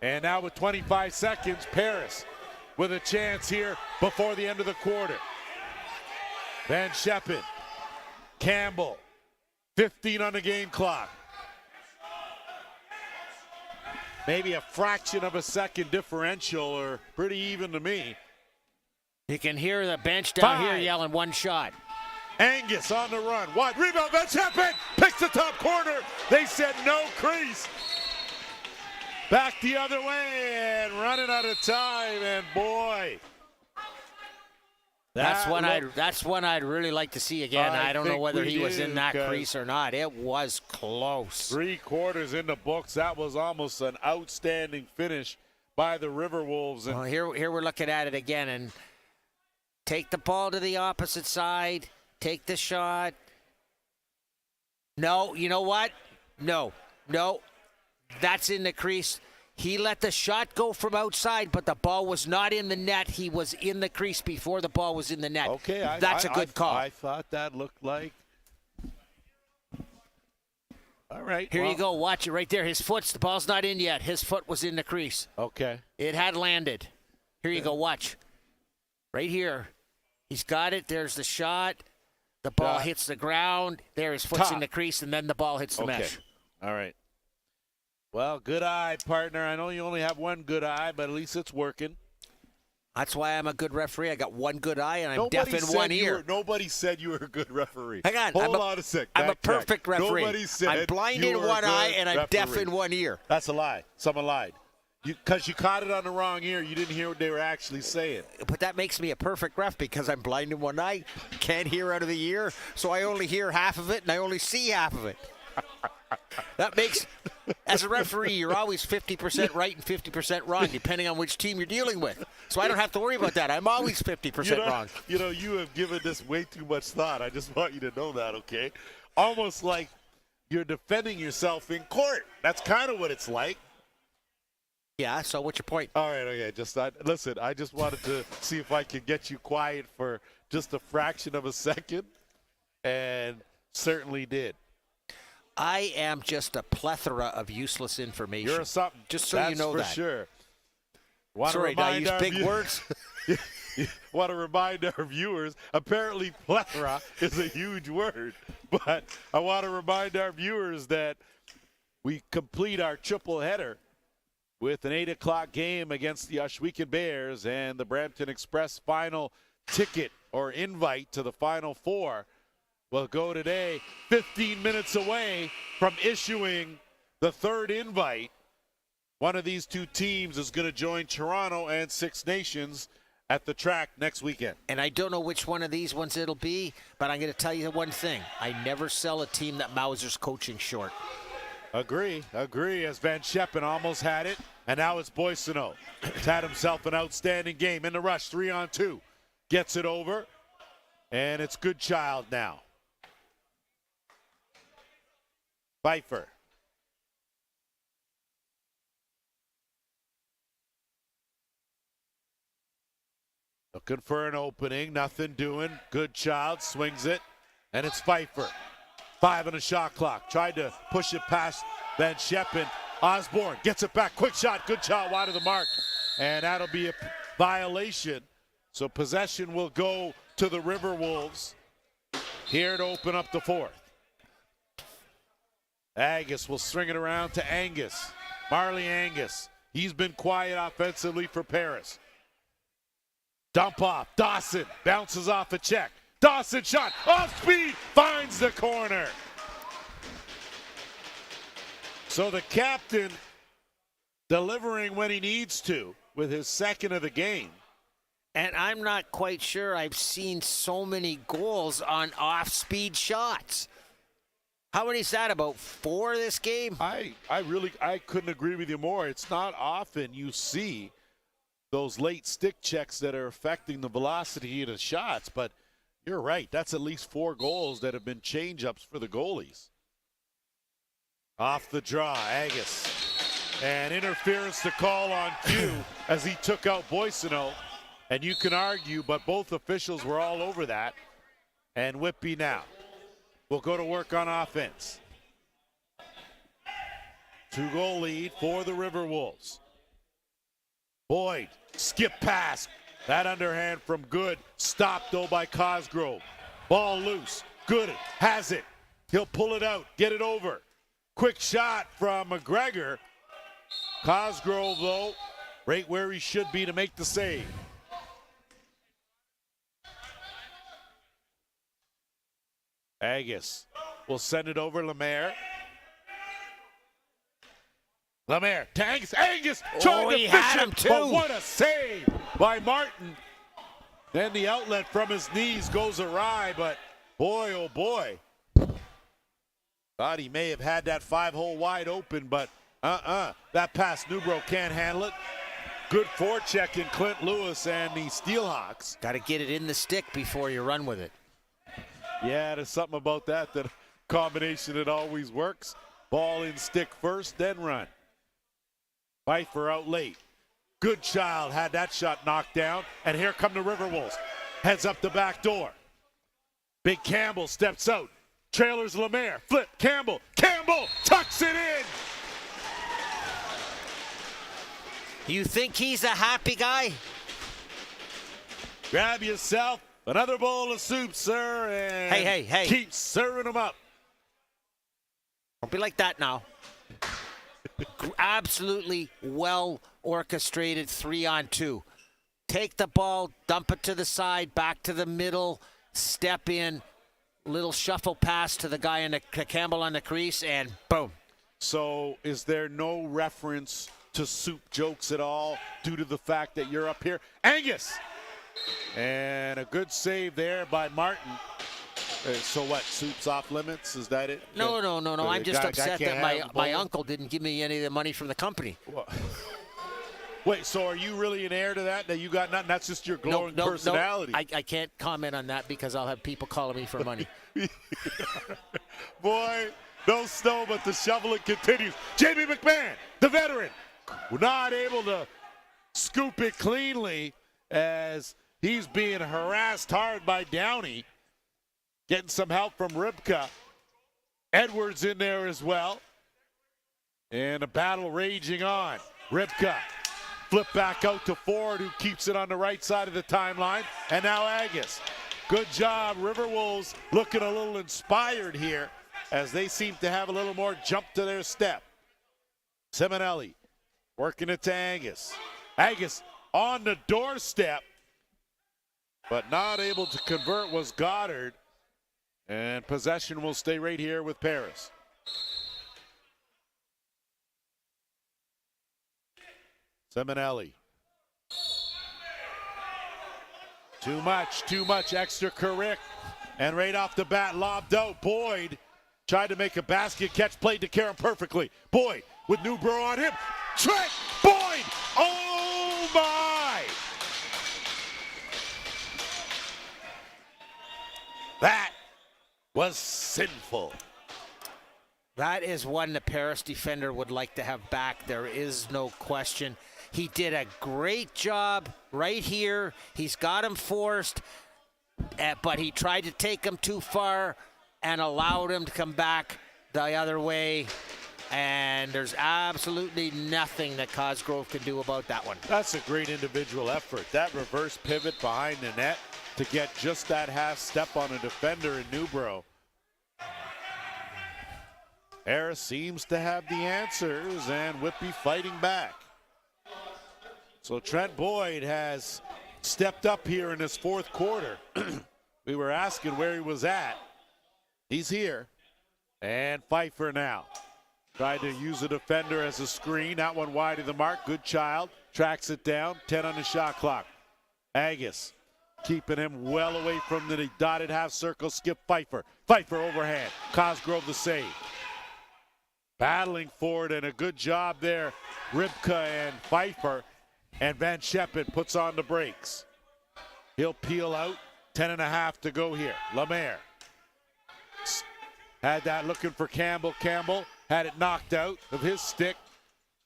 And now with 25 seconds, Paris with a chance here before the end of the quarter. Van Scheppen, Campbell, 15 on the game clock. Maybe a fraction of a second differential, or pretty even to me. You can hear the bench down here yelling one shot. Angus on the run. Wide rebound. Van Scheppen picks the top corner. They said no crease. Back the other way and running out of time. And boy, That's one I'd really like to see again. I don't know whether he was in that crease or not. It was close. 3/4 in the books. That was almost an outstanding finish by the RiverWolves. Well, here we're looking at it again, and take the ball to the opposite side. Take the shot. No, you know what? No. That's in the crease. He let the shot go from outside, but the ball was not in the net. He was in the crease before the ball was in the net. Okay, that's a good call. I thought that looked like. All right. Here you go. Watch it right there. The ball's not in yet. His foot was in the crease. Okay. It had landed. Here you go. Watch. Right here. He's got it. There's the shot. The ball hits the ground. There, his foot's in the crease, and then the ball hits the mesh. All right. Well, good eye, partner. I know you only have one good eye, but at least it's working. That's why I'm a good referee. I got one good eye, and I'm deaf in one ear. Nobody said you were a good referee. Hang on. Hold on a sec. I'm a perfect referee. Nobody said I'm blind in one eye, and I'm deaf in one ear. That's a lie. Someone lied. Because you caught it on the wrong ear. You didn't hear what they were actually saying. But that makes me a perfect ref because I'm blind in one eye, can't hear out of the ear, so I only hear half of it, and I only see half of it. That makes, as a referee, you're always 50% right and 50% wrong, depending on which team you're dealing with. So I don't have to worry about that. I'm always 50% wrong. You have given this way too much thought. I just want you to know that, okay? Almost like you're defending yourself in court. That's kind of what it's like. Yeah, so what's your point? All right, okay. Listen, I just wanted to see if I could get you quiet for just a fraction of a second, and certainly did. I am just a plethora of useless information. You're something. Just so you know that. That's for sure. Sorry, did I use big words? Want to remind our viewers, apparently plethora is a huge word, but I want to remind our viewers that we complete our triple header with an 8 o'clock game against the Ohsweken Bears, and the Brampton Express final ticket or invite to the Final Four will go today, 15 minutes away from issuing the third invite. One of these two teams is going to join Toronto and Six Nations at the track next weekend. And I don't know which one of these ones it'll be, but I'm going to tell you one thing. I never sell a team that Mauser's coaching short. Agree, as Van Scheppen almost had it, and now it's Boissonneau. He's had himself an outstanding game in the rush, 3-on-2. Gets it over, and it's Goodchild now. Pfeiffer. Looking for an opening, nothing doing. Goodchild swings it, and it's Pfeiffer. 5 on the shot clock. Tried to push it past Van Scheppen. Osborne gets it back. Quick shot. Goodchild wide of the mark. And that'll be a violation. So possession will go to the RiverWolves here to open up the fourth. Agus will string it around to Angus. Marley Angus. He's been quiet offensively for Paris. Dump off. Dawson bounces off a check. Dawson shot. Off speed. Finds the corner. So the captain delivering when he needs to with his second of the game. And I'm not quite sure I've seen so many goals on off-speed shots. How many is that, about 4 this game? I couldn't agree with you more. It's not often you see those late stick checks that are affecting the velocity of the shots, but you're right. That's at least 4 goals that have been change-ups for the goalies. Off the draw, Agus. And interference to call on cue as he took out Boissonneau. And you can argue, but both officials were all over that. And Whitby now will go to work on offense. 2-goal lead for the RiverWolves. Boyd, skip pass. That underhand from Good. Stopped, though, by Cosgrove. Ball loose. Good has it. He'll pull it out, get it over. Quick shot from McGregor. Cosgrove, though, right where he should be to make the save. Agus will send it over Lemaire. Lemaire tanks. Angus trying to fish him, but what a save by Martin. Then the outlet from his knees goes awry, but boy, oh boy. Thought he may have had that 5-hole wide open, but that pass, Newbro can't handle it. Good forecheck in Clint Lewis and the Steelhawks. Got to get it in the stick before you run with it. Yeah, there's something about that combination that always works. Ball in stick first, then run. Pfeiffer out late. Goodchild had that shot knocked down, and here come the RiverWolves. Heads up the back door. Big Campbell steps out. Trailers Lemaire. Flip. Campbell. Campbell tucks it in. You think he's a happy guy? Grab yourself another bowl of soup, sir, and hey. keep serving them up. Don't be like that now. Absolutely well orchestrated 3-on-2. Take the ball, dump it to the side, back to the middle, step in, little shuffle pass to the guy in the Campbell on the crease, and boom. So is there no reference to soup jokes at all due to the fact that you're up here? Angus! And a good save there by Martin. So what, soup's off limits? Is that it? No. I'm just upset that my uncle didn't give me any of the money from the company. Wait, so are you really an heir to that? That you got nothing? That's just your glowing personality. No, I can't comment on that because I'll have people calling me for money. Boy, no snow, but the shoveling continues. Jamie McMahon, the veteran, not able to scoop it cleanly as he's being harassed hard by Downey. Getting some help from Ribka. Edwards in there as well. And a battle raging on. Ribka flip back out to Ford, who keeps it on the right side of the timeline. And now Agus. Good job. RiverWolves looking a little inspired here as they seem to have a little more jump to their step. Simonelli working it to Angus. Agus on the doorstep, but not able to convert was Goddard. And possession will stay right here with Paris. Simonelli. Too much extra correct. And right off the bat, lobbed out. Boyd tried to make a basket catch, played to Karen perfectly. Boyd with Newbro on him. Trick! Boyd! Oh my! That was sinful. That is one the Paris defender would like to have back. There is no question. He did a great job right here. He's got him forced, but he tried to take him too far and allowed him to come back the other way. And there's absolutely nothing that Cosgrove can do about that one. That's a great individual effort. That reverse pivot behind the net to get just that half step on a defender in Newbro. Harris seems to have the answers, and Whitby fighting back. So Trent Boyd has stepped up here in this fourth quarter. We were asking where he was at. He's here. And Pfeiffer now. Tried to use a defender as a screen. That one wide of the mark. Goodchild tracks it down. 10 on the shot clock. Agus keeping him well away from the dotted half circle. Skip Pfeiffer. Pfeiffer overhand. Cosgrove the save. Battling for it, and a good job there. Ribka and Pfeiffer. And Van Scheppen puts on the brakes. He'll peel out. 10.5 to go here. Lemaire had that looking for Campbell. Campbell had it knocked out of his stick.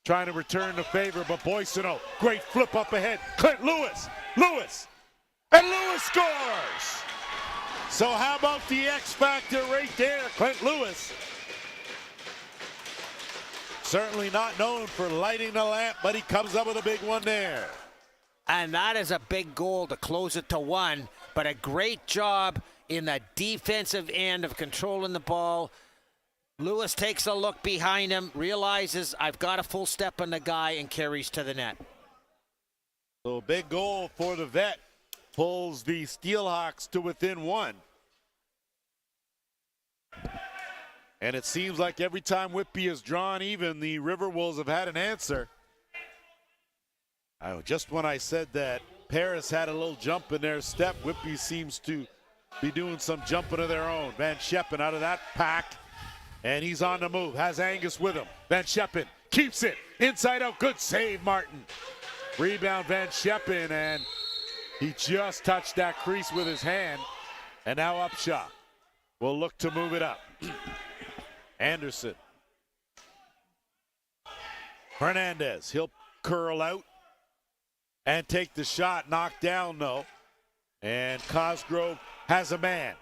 Trying to return the favor, but Boycino, great flip up ahead. Clint Lewis. And Lewis scores! So how about the X factor right there? Clint Lewis. Certainly not known for lighting the lamp, but he comes up with a big one there. And that is a big goal to close it to 1, but a great job in the defensive end of controlling the ball. Lewis takes a look behind him, realizes I've got a full step on the guy, and carries to the net. So big goal for the vet. Pulls the Steelhawks to within 1. And it seems like every time Whitby is drawn even, the RiverWolves have had an answer. Just when I said that Paris had a little jump in their step. Whitby seems to be doing some jumping of their own. Van Scheppen out of that pack, and he's on the move. Has Angus with him. Van Scheppen keeps it inside out. Good save, Martin. Rebound, Van Scheppen, and he just touched that crease with his hand. And now Upshaw will look to move it up. Anderson. Hernandez, he'll curl out and take the shot. Knocked down, though. And Cosgrove has a man.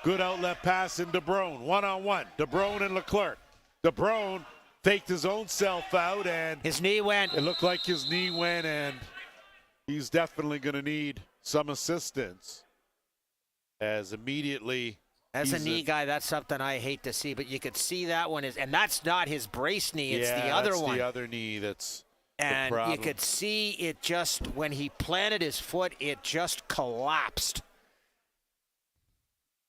Good outlet pass in DeBrone. One-on-one. DeBrone and Leclerc. DeBrone faked his own self out, and his knee went. It looked like his knee went, and he's definitely going to need some assistance. As immediately, as a knee guy, that's something I hate to see, but you could see that one is, and that's not his brace knee, it's the other one. The other knee that's and the problem. You could see it just, when he planted his foot, it just collapsed.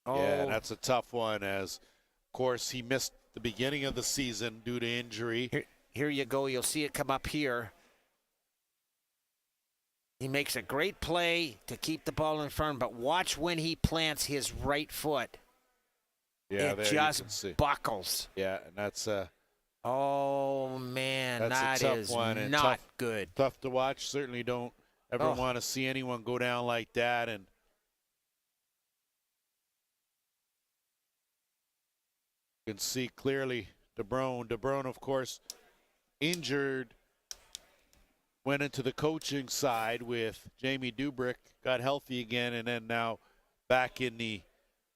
Oh. Yeah, that's a tough one, as, of course, he missed the beginning of the season due to injury. Here you go. You'll see it come up here. He makes a great play to keep the ball in front, but watch when he plants his right foot. Yeah, it just buckles. Yeah, and that's oh, man, that's a tough one and not good. Tough to watch. Certainly don't ever want to see anyone go down like that. And you can see clearly DeBrone. DeBrone, of course, injured, went into the coaching side with Jamie Dubrick, got healthy again, and then now back in the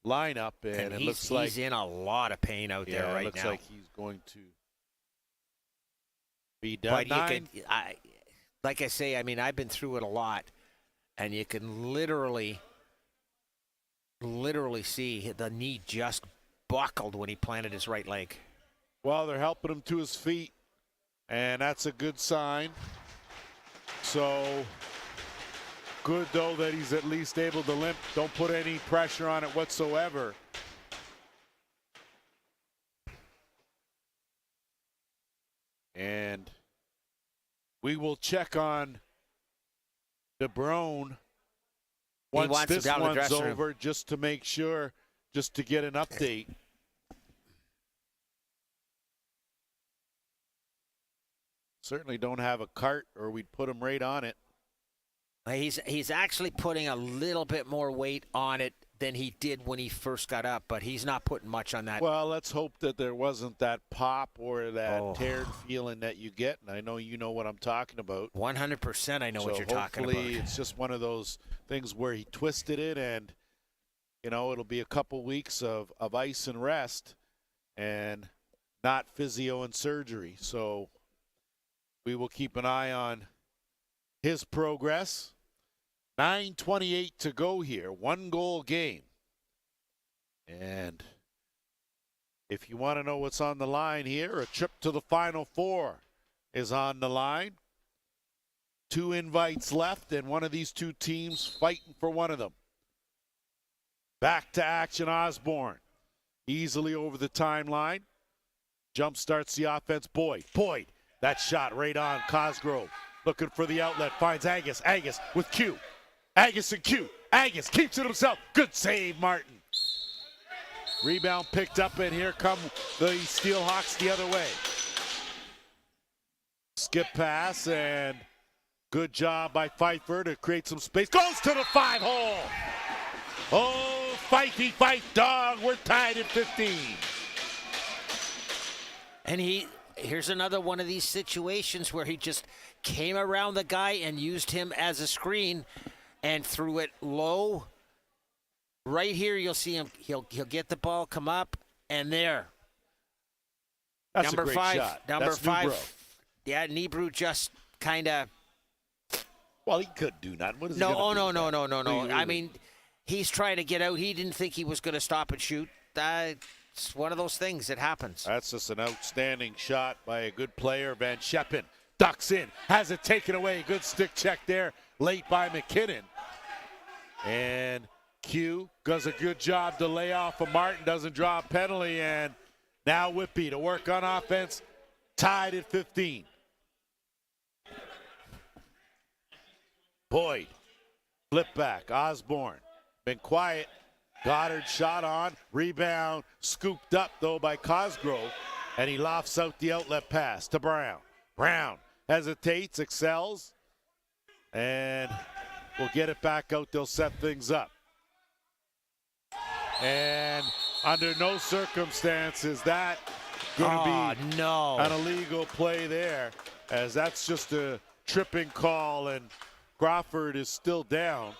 lineup. And it looks like he's in a lot of pain out there right now. It looks like he's going to be done. But like I say, I mean, I've been through it a lot, and you can literally see the knee just buckled when he planted his right leg. Well, they're helping him to his feet, and that's a good sign. So good, though, that he's at least able to limp. Don't put any pressure on it whatsoever. And we will check on DeBrone once this one's over, just to make sure, just to get an update. Certainly don't have a cart, or we'd put him right on it. He's actually putting a little bit more weight on it than he did when he first got up, but he's not putting much on that. Well, let's hope that there wasn't that pop or that teared feeling that you get, and I know you know what I'm talking about. 100% I know what you're talking about. Hopefully it's just one of those things where he twisted it, and, you know, it'll be a couple weeks of ice and rest and not physio and surgery. So we will keep an eye on his progress. 9:28 to go here. 1-goal game. And if you want to know what's on the line here, a trip to the Final Four is on the line. 2 invites left, and one of these 2 teams fighting for one of them. Back to action, Osborne. Easily over the timeline. Jump starts the offense. Boyd. That shot right on Cosgrove. Looking for the outlet. Finds Agus. Agus with Q. Agus and Q. Agus keeps it himself. Good save, Martin. Rebound picked up, and here come the Steelhawks the other way. Skip pass, and good job by Pfeiffer to create some space. Goes to the 5-hole. Oh, Fifey, Fife, dog. We're tied at 15. And here's another one of these situations where he just came around the guy and used him as a screen and threw it low. Right here, you'll see him. He'll get the ball, come up, and there. That's number a great 5. shot. Number That's 5. Newbro. Yeah, Nibru just kind of. Well, he could do that. What is no, he oh, no, do? no, no, no, no. Really? I mean, he's trying to get out. He didn't think he was going to stop and shoot. It's one of those things that happens. That's just an outstanding shot by a good player. Van Scheppen ducks in, has it taken away. Good stick check there, late by McKinnon. And Q does a good job to lay off of Martin, doesn't draw a penalty, and now Whitby to work on offense, tied at 15. Boyd Flip back, Osborne. Been quiet. Goddard shot on. Rebound. Scooped up, though, by Cosgrove. And he lofts out the outlet pass to Brown. Brown hesitates, excels. And we'll get it back out. They'll set things up. And under no circumstances that going to be an illegal play there, as that's just a tripping call, and Crawford is still down.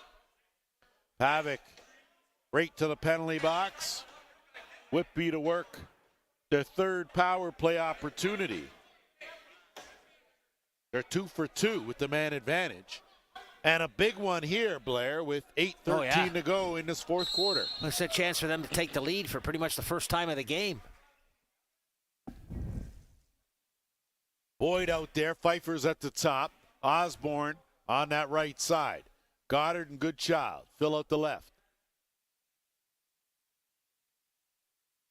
Pavic right to the penalty box. Whitby to work their third power play opportunity. They're 2 for 2 with the man advantage. And a big one here, Blair, with 8:13 to go in this fourth quarter. It's a chance for them to take the lead for pretty much the first time of the game. Boyd out there. Pfeiffer's at the top. Osborne on that right side. Goddard and Goodchild fill out the left.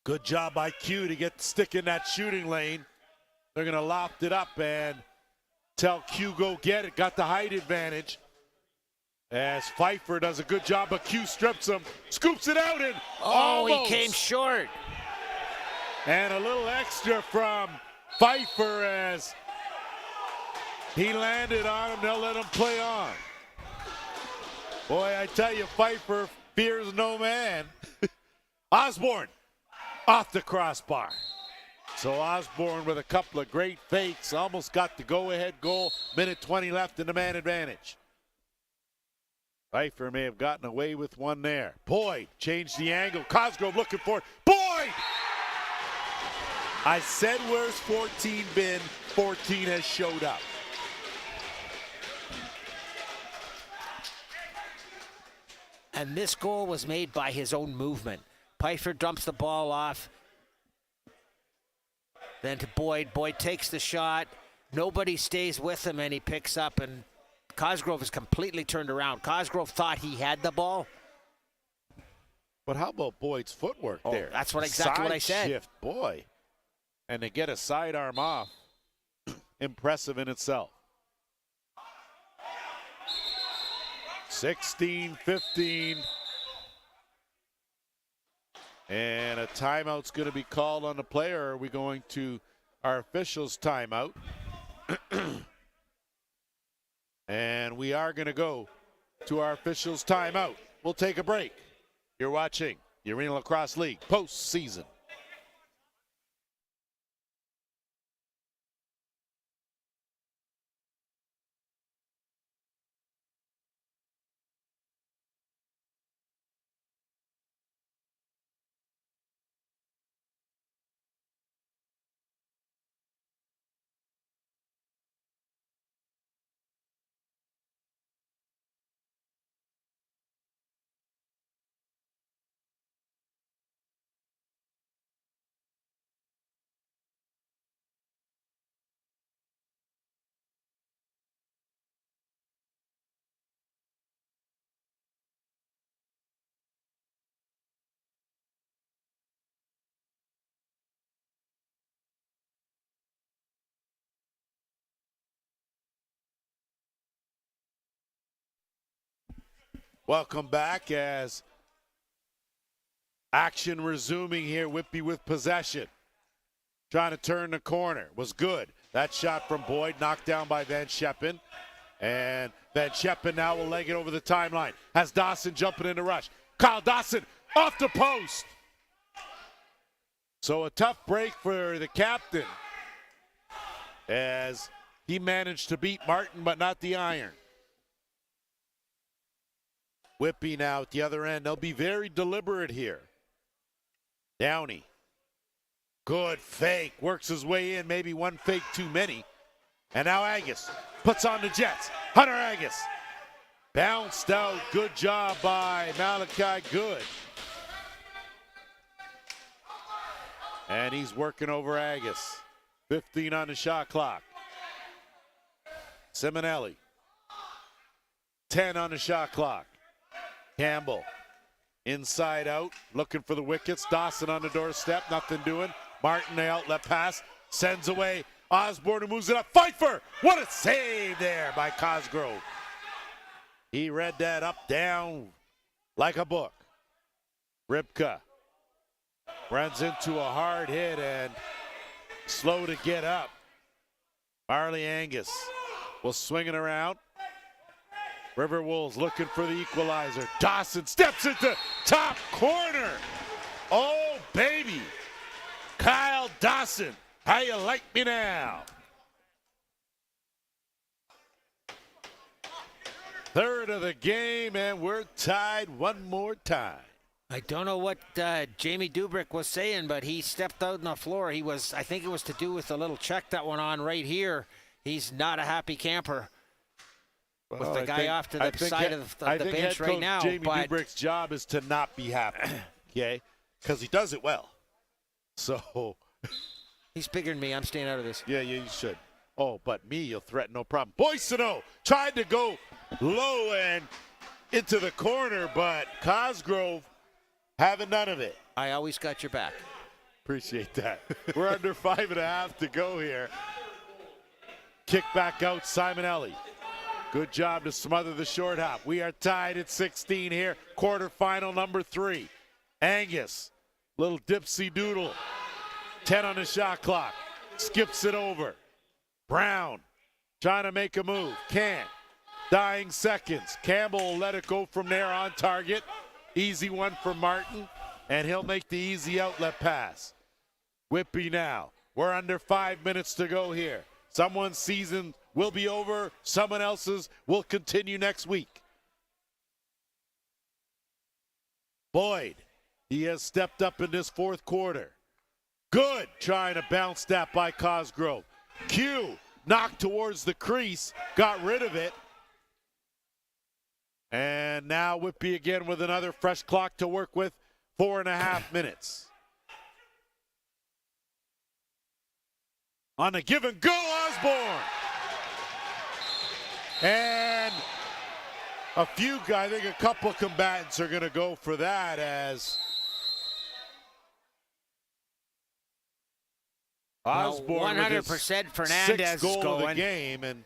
Good job by Q to get stick in that shooting lane. They're going to loft it up and tell Q go get it. Got the height advantage. As Pfeiffer does a good job, but Q strips him, scoops it out, and he came short. And a little extra from Pfeiffer as he landed on him. They'll let him play on. Boy, I tell you, Pfeiffer fears no man. Osborne off the crossbar. So Osborne with a couple of great fakes, almost got the go-ahead goal. Minute 20 left in the man advantage. Pfeiffer may have gotten away with one there. Boyd changed the angle. Cosgrove looking for it. Boyd! I said, where's 14 been? 14 has showed up. And this goal was made by his own movement. Pfeiffer dumps the ball off. Then to Boyd. Boyd takes the shot. Nobody stays with him, and he picks up, and Cosgrove is completely turned around. Cosgrove thought he had the ball. But how about Boyd's footwork there? That's exactly what I said. Shift, boy. And to get a sidearm off, impressive in itself. 16-15. And a timeout's going to be called on the player. Are we going to our officials' timeout? And we are going to go to our officials' timeout. We'll take a break. You're watching the Arena Lacrosse League postseason. Welcome back as action resuming here. Whitby with possession. Trying to turn the corner. Was good. That shot from Boyd knocked down by Van Scheppen. And Van Scheppen now will leg it over the timeline. Has Dawson jumping in the rush. Kyle Dawson off the post. So a tough break for the captain as he managed to beat Martin but not the iron. Whitby now at the other end. They'll be very deliberate here. Downey. Good fake. Works his way in. Maybe one fake too many. And now Agus puts on the Jets. Hunter Agus. Bounced out. Good job by Malachi Good. And he's working over Agus. 15 on the shot clock. Simonelli. 10 on the shot clock. Campbell inside out, looking for the wickets. Dawson on the doorstep, nothing doing. Martin, the outlet pass, sends away Osborne, who moves it up. Pfeiffer, what a save there by Cosgrove. He read that up, down like a book. Ripka runs into a hard hit and slow to get up. Marley Angus will swing it around. RiverWolves looking for the equalizer. Dawson steps into top corner. Oh, baby. Kyle Dawson, how you like me now? Third of the game, and we're tied one more time. I don't know what Jamie Dubrick was saying, but he stepped out on the floor. I think it was to do with the little check that went on right here. He's not a happy camper with the guy off to the side of the bench right now. Jamie Dubrick's job is to not be happy, okay? Because he does it well. So. He's bigger than me. I'm staying out of this. Yeah, you should. Oh, but me, you'll threaten no problem. Boysono tried to go low and into the corner, but Cosgrove having none of it. I always got your back. Appreciate that. We're under 5.5 to go here. Kick back out, Simonelli. Good job to smother the short hop. We are tied at 16 here. Quarterfinal number 3. Angus, little dipsy doodle. 10 on the shot clock. Skips it over. Brown trying to make a move. Can't. Dying seconds. Campbell will let it go from there on target. Easy one for Martin, and he'll make the easy outlet pass. Whitby now. We're under 5 minutes to go here. Someone's season will be over. Someone else's will continue next week. Boyd, he has stepped up in this fourth quarter. Good trying to bounce that by Cosgrove. Q knocked towards the crease, got rid of it. And now Whitby again with another fresh clock to work with. 4.5 minutes. On the give and go, Osborne. And I think a couple combatants are going to go for that as Osborne 100% Fernandez sixth goal going. of the game, and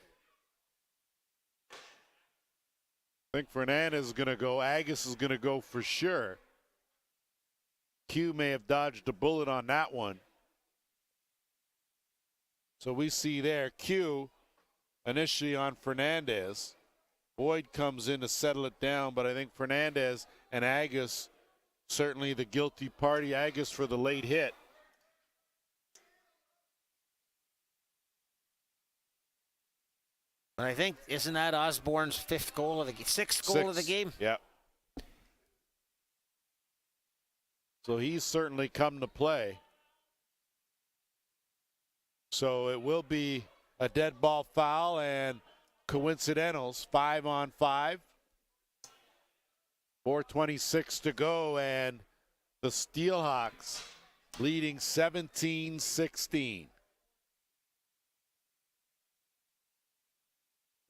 I think Fernandez is going to go. Agus is going to go for sure. Q may have dodged a bullet on that one. So we see there Q initially on Fernandez. Boyd comes in to settle it down, but I think Fernandez and Agus certainly the guilty party. Agus for the late hit. I think, isn't that Osborne's sixth goal of the game? Yeah. So he's certainly come to play. So it will be a dead ball foul and coincidentals. 5-on-5. 4:26 to go, and the Steelhawks leading 17-16.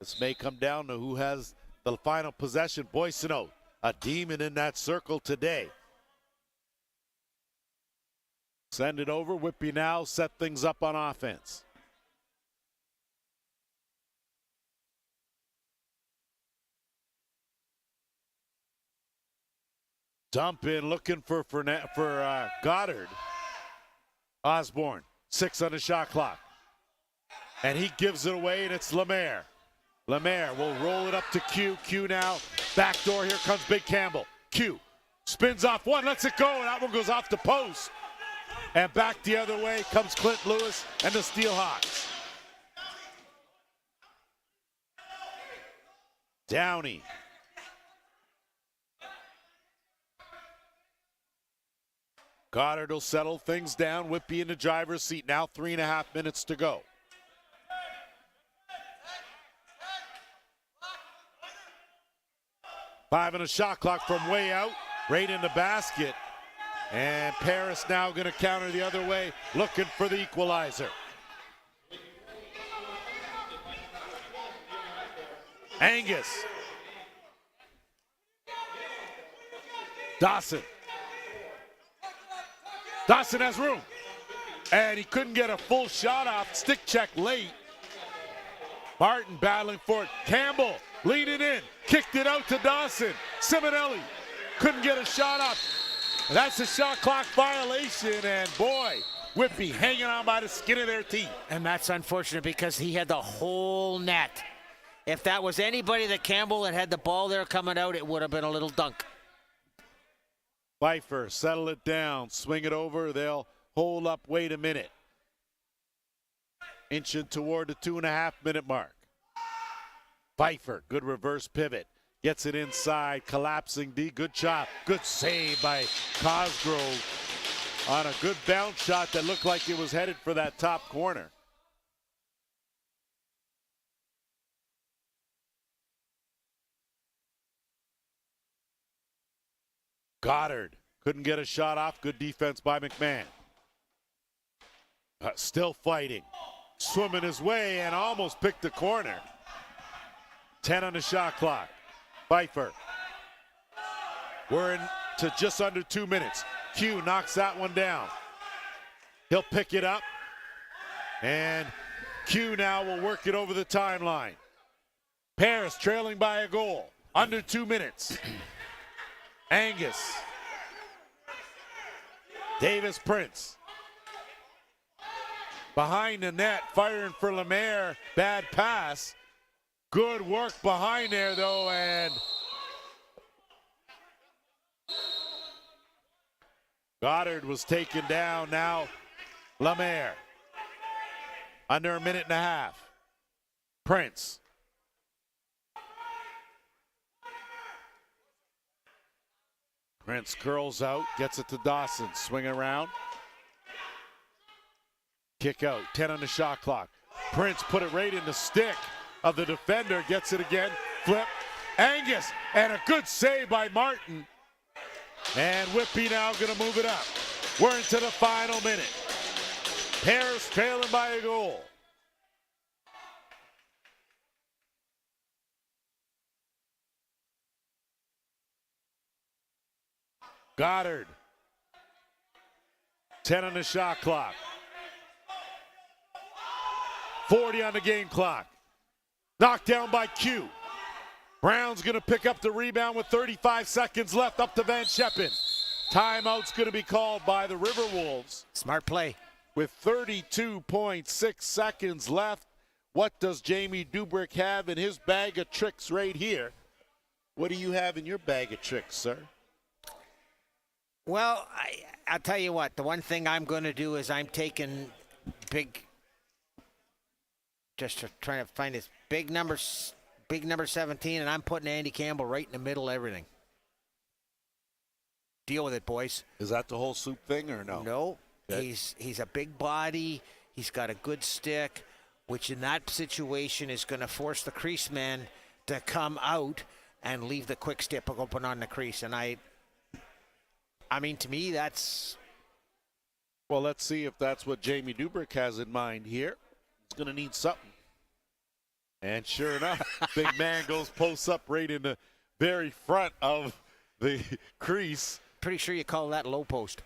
This may come down to who has the final possession. Boysono, a demon in that circle today. Send it over. Whitby now set things up on offense. Dump in looking for Goddard. Osborne, 6 on the shot clock. And he gives it away, and it's Lemaire. Lemaire will roll it up to Q. Q now, back door, here comes Big Campbell. Q spins off one, lets it go, and that one goes off the post. And back the other way comes Clint Lewis and the Steelhawks. Downey. Goddard will settle things down. Whitby in the driver's seat now, 3.5 minutes to go. Five on a shot clock from way out, right in the basket. And Paris now going to counter the other way, looking for the equalizer. Angus. Dawson. Dawson has room. And he couldn't get a full shot off. Stick check late Martin battling for it. Campbell leading in. Kicked it out to Dawson. Simonelli couldn't get a shot up. That's a shot clock violation, and boy, Whitby hanging on by the skin of their teeth. And that's unfortunate because he had the whole net. If that was anybody that Campbell had the ball there coming out, it would have been a little dunk. Pfeiffer, settle it down, swing it over. They'll hold up, wait a minute. Inching toward the 2.5-minute mark. Pfeiffer, good reverse pivot. Gets it inside, collapsing D. Good shot, good save by Cosgrove on a good bounce shot that looked like it was headed for that top corner. Goddard couldn't get a shot off. Good defense by McMahon. Still fighting. Swimming his way and almost picked the corner. 10 on the shot clock. Pfeiffer. We're into just under 2 minutes. Q knocks that one down. He'll pick it up. And Q now will work it over the timeline. Paris trailing by a goal. Under 2 minutes. Angus. Davis Prince. Behind the net, firing for Lemaire. Bad pass. Good work behind there, though, and Goddard was taken down. Now Lemaire. Under a minute and a half. Prince. Prince curls out, gets it to Dawson. Swing around. Kick out. 10 on the shot clock. Prince put it right in the stick of the defender. Gets it again. Flip. Angus. And a good save by Martin. And Whitby now going to move it up. We're into the final minute. Paris trailing by a goal. Goddard. 10 on the shot clock. 40 on the game clock. Knocked down by Q. Brown's going to pick up the rebound with 35 seconds left, up to Van Scheppen. Timeout's going to be called by the RiverWolves. Smart play. With 32.6 seconds left, what does Jamie Dubrick have in his bag of tricks right here? What do you have in your bag of tricks, sir? Well, I'll tell you what. The one thing I'm going to do is I'm taking big, just trying to find this big number 17, and I'm putting Andy Campbell right in the middle of everything. Deal with it, boys. Is that the whole soup thing or no? No. Okay. He's a big body. He's got a good stick, which in that situation is going to force the crease man to come out and leave the quick step open on the crease. And I mean, to me, that's... Well, let's see if that's what Jamie Dubrick has in mind here. He's going to need something. And sure enough, big man goes post up right in the very front of the crease. Pretty sure you call that low post.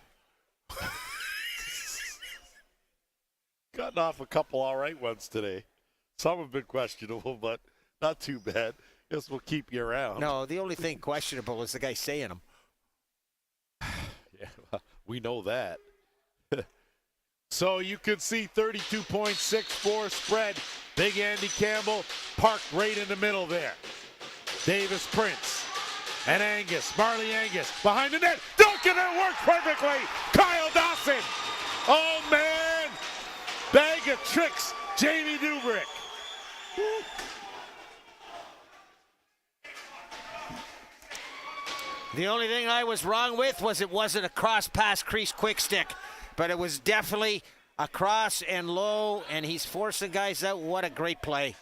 Gotten off a couple all right ones today. Some have been questionable, but not too bad. Guess we'll keep you around. No, the only thing questionable is the guy saying them. Yeah, well, we know that. So you can see 32.64 spread. Big Andy Campbell parked right in the middle there. Davis Prince and Angus, Marley Angus behind the net. Duncan, it worked perfectly. Kyle Dawson. Oh man, bag of tricks. Jamie Dubrick. The only thing I was wrong with was it wasn't a cross pass crease quick stick, but it was definitely a cross and low, and he's forcing guys out. What a great play.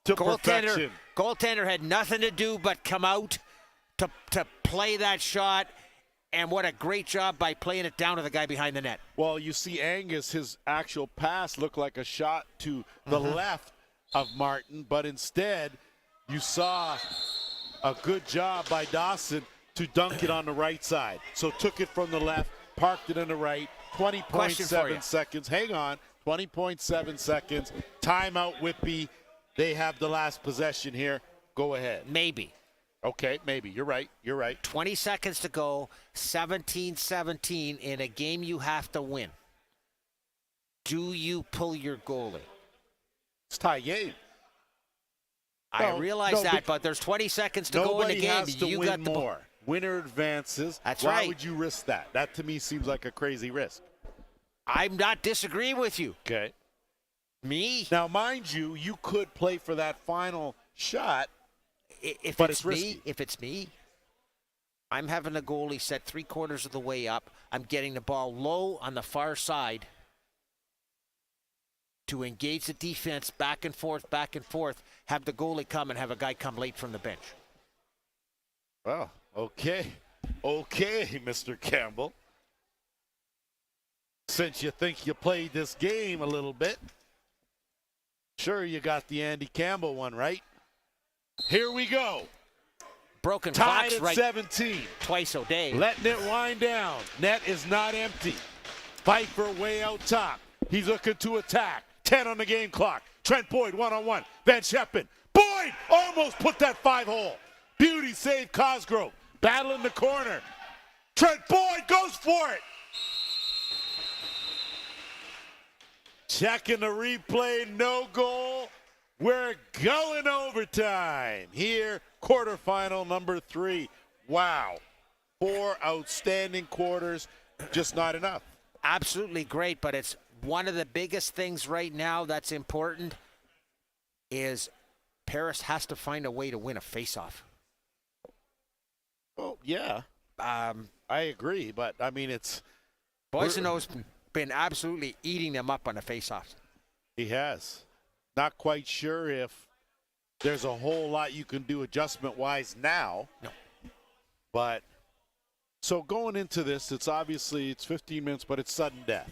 To perfection. Goaltender had nothing to do but come out to play that shot, and what a great job by playing it down to the guy behind the net. Well, you see Angus, his actual pass looked like a shot to the left of Martin, but instead you saw a good job by Dawson to dunk it on the right side. So took it from the left, parked it on the right, 20.7 seconds. Hang on, 20.7 seconds. Timeout Whitby. they have the last possession here. Go ahead. Maybe. Okay, maybe. You're right. 20 seconds to go, 17-17 in a game you have to win. Do you pull your goalie? It's tie game. I realize that, but there's 20 seconds to go in the game. Nobody has to you win got the more. Winner advances. That's Why right. would you risk that? That, to me, seems like a crazy risk. I'm not disagreeing with you. Okay. Me? Now, mind you, you could play for that final shot, but it's risky. If it's me, I'm having the goalie set 3/4 of the way up. I'm getting the ball low on the far side to engage the defense back and forth, have the goalie come and have a guy come late from the bench. Well, okay, Mr. Campbell. Since you think you played this game a little bit, sure you got the Andy Campbell one, right? Here we go. Broken Tied clocks at right 17. twice a day. Letting it wind down. Net is not empty. Pfeiffer way out top. He's looking to attack. 10 on the game clock. Trent Boyd one-on-one. Van Scheppen. Boyd almost put that 5-hole. Beauty save Cosgrove. Battle in the corner. Trent Boyd goes for it. Checking the replay. No goal. We're going overtime here. Quarterfinal number 3. Wow. 4 outstanding quarters. Just not enough. Absolutely great, but it's one of the biggest things right now that's important is Paris has to find a way to win a faceoff. Oh, yeah. I agree, but, I mean, it's... Boissonneau's been absolutely eating them up on the faceoffs. He has. Not quite sure if there's a whole lot you can do adjustment-wise now. No. But, so going into this, it's 15 minutes, but it's sudden death.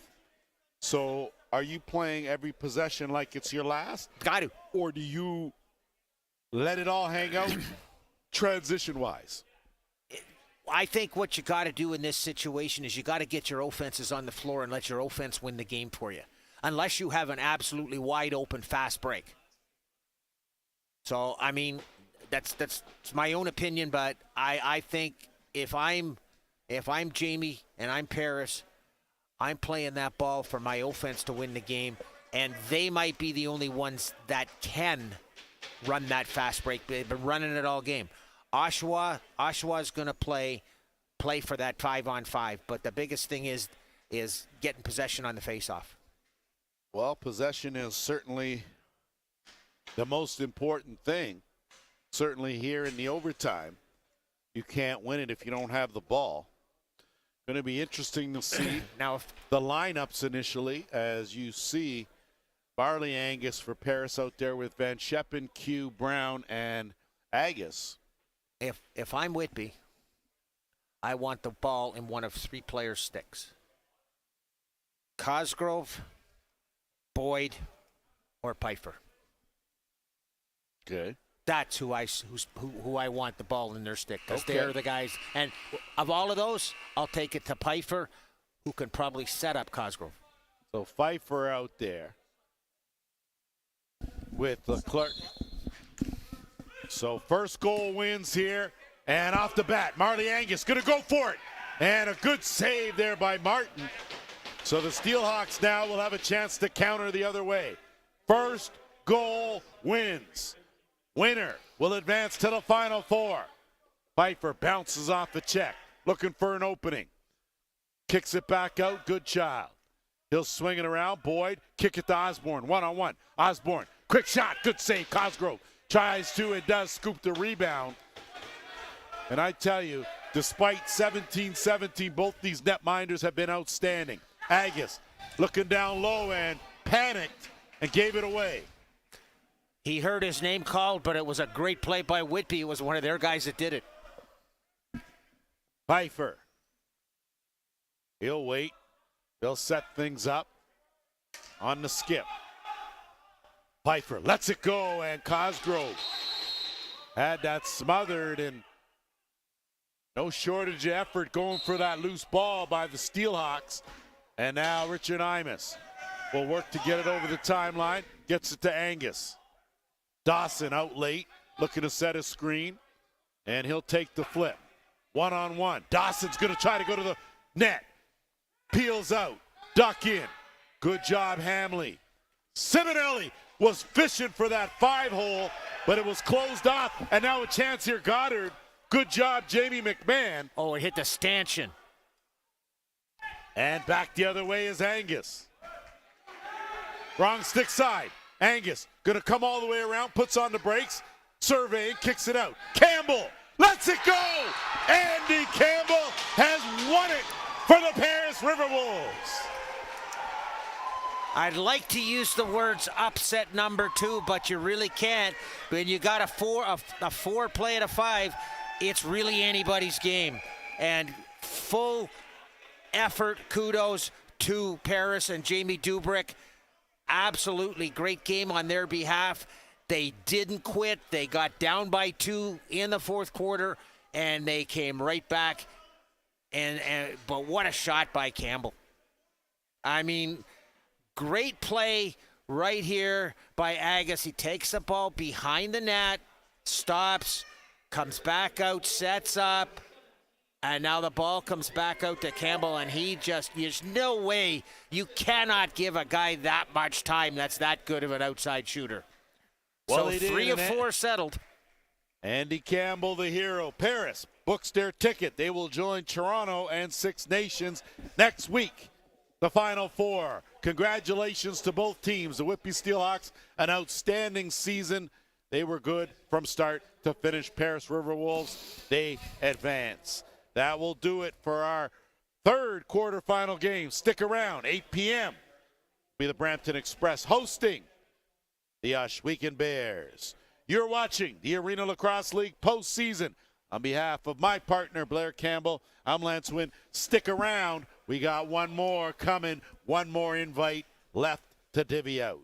So are you playing every possession like it's your last? Got to. Or do you let it all hang out transition-wise? I think what you got to do in this situation is you got to get your offenses on the floor and let your offense win the game for you, unless you have an absolutely wide-open fast break. So, I mean, that's my own opinion, but I think if I'm Jamie and I'm Paris, I'm playing that ball for my offense to win the game, and they might be the only ones that can run that fast break. They've been running it all game. Oshawa's going to play for that 5-on-5, but the biggest thing is getting possession on the faceoff. Well, possession is certainly the most important thing. Certainly here in the overtime, you can't win it if you don't have the ball. Going to be interesting to see now the lineups initially, as you see Barley Angus for Paris out there with Van Scheppen, Q, Brown, and Agus. If I'm Whitby, I want the ball in one of 3 players' sticks. Cosgrove, Boyd, or Pfeiffer. Okay. That's who I want the ball in their stick, because Okay. they're the guys. And of all of those, I'll take it to Pfeiffer, who can probably set up Cosgrove. So Pfeiffer out there with Leclerc. So first goal wins here, and off the bat, Marley Angus going to go for it. And a good save there by Martin. So the Steelhawks now will have a chance to counter the other way. First goal wins. Winner will advance to the Final Four. Pfeiffer bounces off the check, looking for an opening. Kicks it back out, good child. He'll swing it around, Boyd, kick it to Osborne, one-on-one. Osborne, quick shot, good save, Cosgrove. Tries to and does scoop the rebound. And I tell you, despite 17-17, both these netminders have been outstanding. Agus looking down low and panicked and gave it away. He heard his name called, but it was a great play by Whitby. It was one of their guys that did it. Pfeiffer. He'll wait. They'll set things up on the skip. Pfeiffer lets it go, and Cosgrove had that smothered, and no shortage of effort going for that loose ball by the Steelhawks. And now Richard Imus will work to get it over the timeline, gets it to Angus. Dawson out late, looking to set a screen, and he'll take the flip. One-on-one. Dawson's going to try to go to the net. Peels out. Duck in. Good job, Hamley. Simonelli was fishing for that 5-hole, but it was closed off, and now a chance here, Goddard. Good job, Jamie McMahon. Oh, it hit the stanchion. And back the other way is Angus. Wrong stick side. Angus gonna come all the way around, puts on the brakes, surveying, kicks it out. Campbell lets it go. Andy Campbell has won it for the Paris RiverWolves. I'd like to use the words upset number 2, but you really can't. When you got a 4 play at a 5, it's really anybody's game. And full effort, kudos to Paris and Jamie Dubrick. Absolutely great game on their behalf. They didn't quit. They got down by 2 in the fourth quarter, and they came right back. But what a shot by Campbell. I mean, great play right here by Agus. He takes the ball behind the net, stops, comes back out, sets up, and now the ball comes back out to Campbell, and there's no way, you cannot give a guy that much time that's that good of an outside shooter. Well, so 3 of 4 settled. Andy Campbell, the hero. Paris books their ticket. They will join Toronto and Six Nations next week. The Final Four. Congratulations to both teams. The Whitby Steelhawks, an outstanding season. They were good from start to finish. Paris RiverWolves, they advance. That will do it for our third quarterfinal game. Stick around, 8 p.m. Be the Brampton Express hosting the Ohsweken Bears. You're watching the Arena Lacrosse League postseason. On behalf of my partner, Blair Campbell, I'm Lance Wynn. Stick around. We got one more coming, one more invite left to divvy out.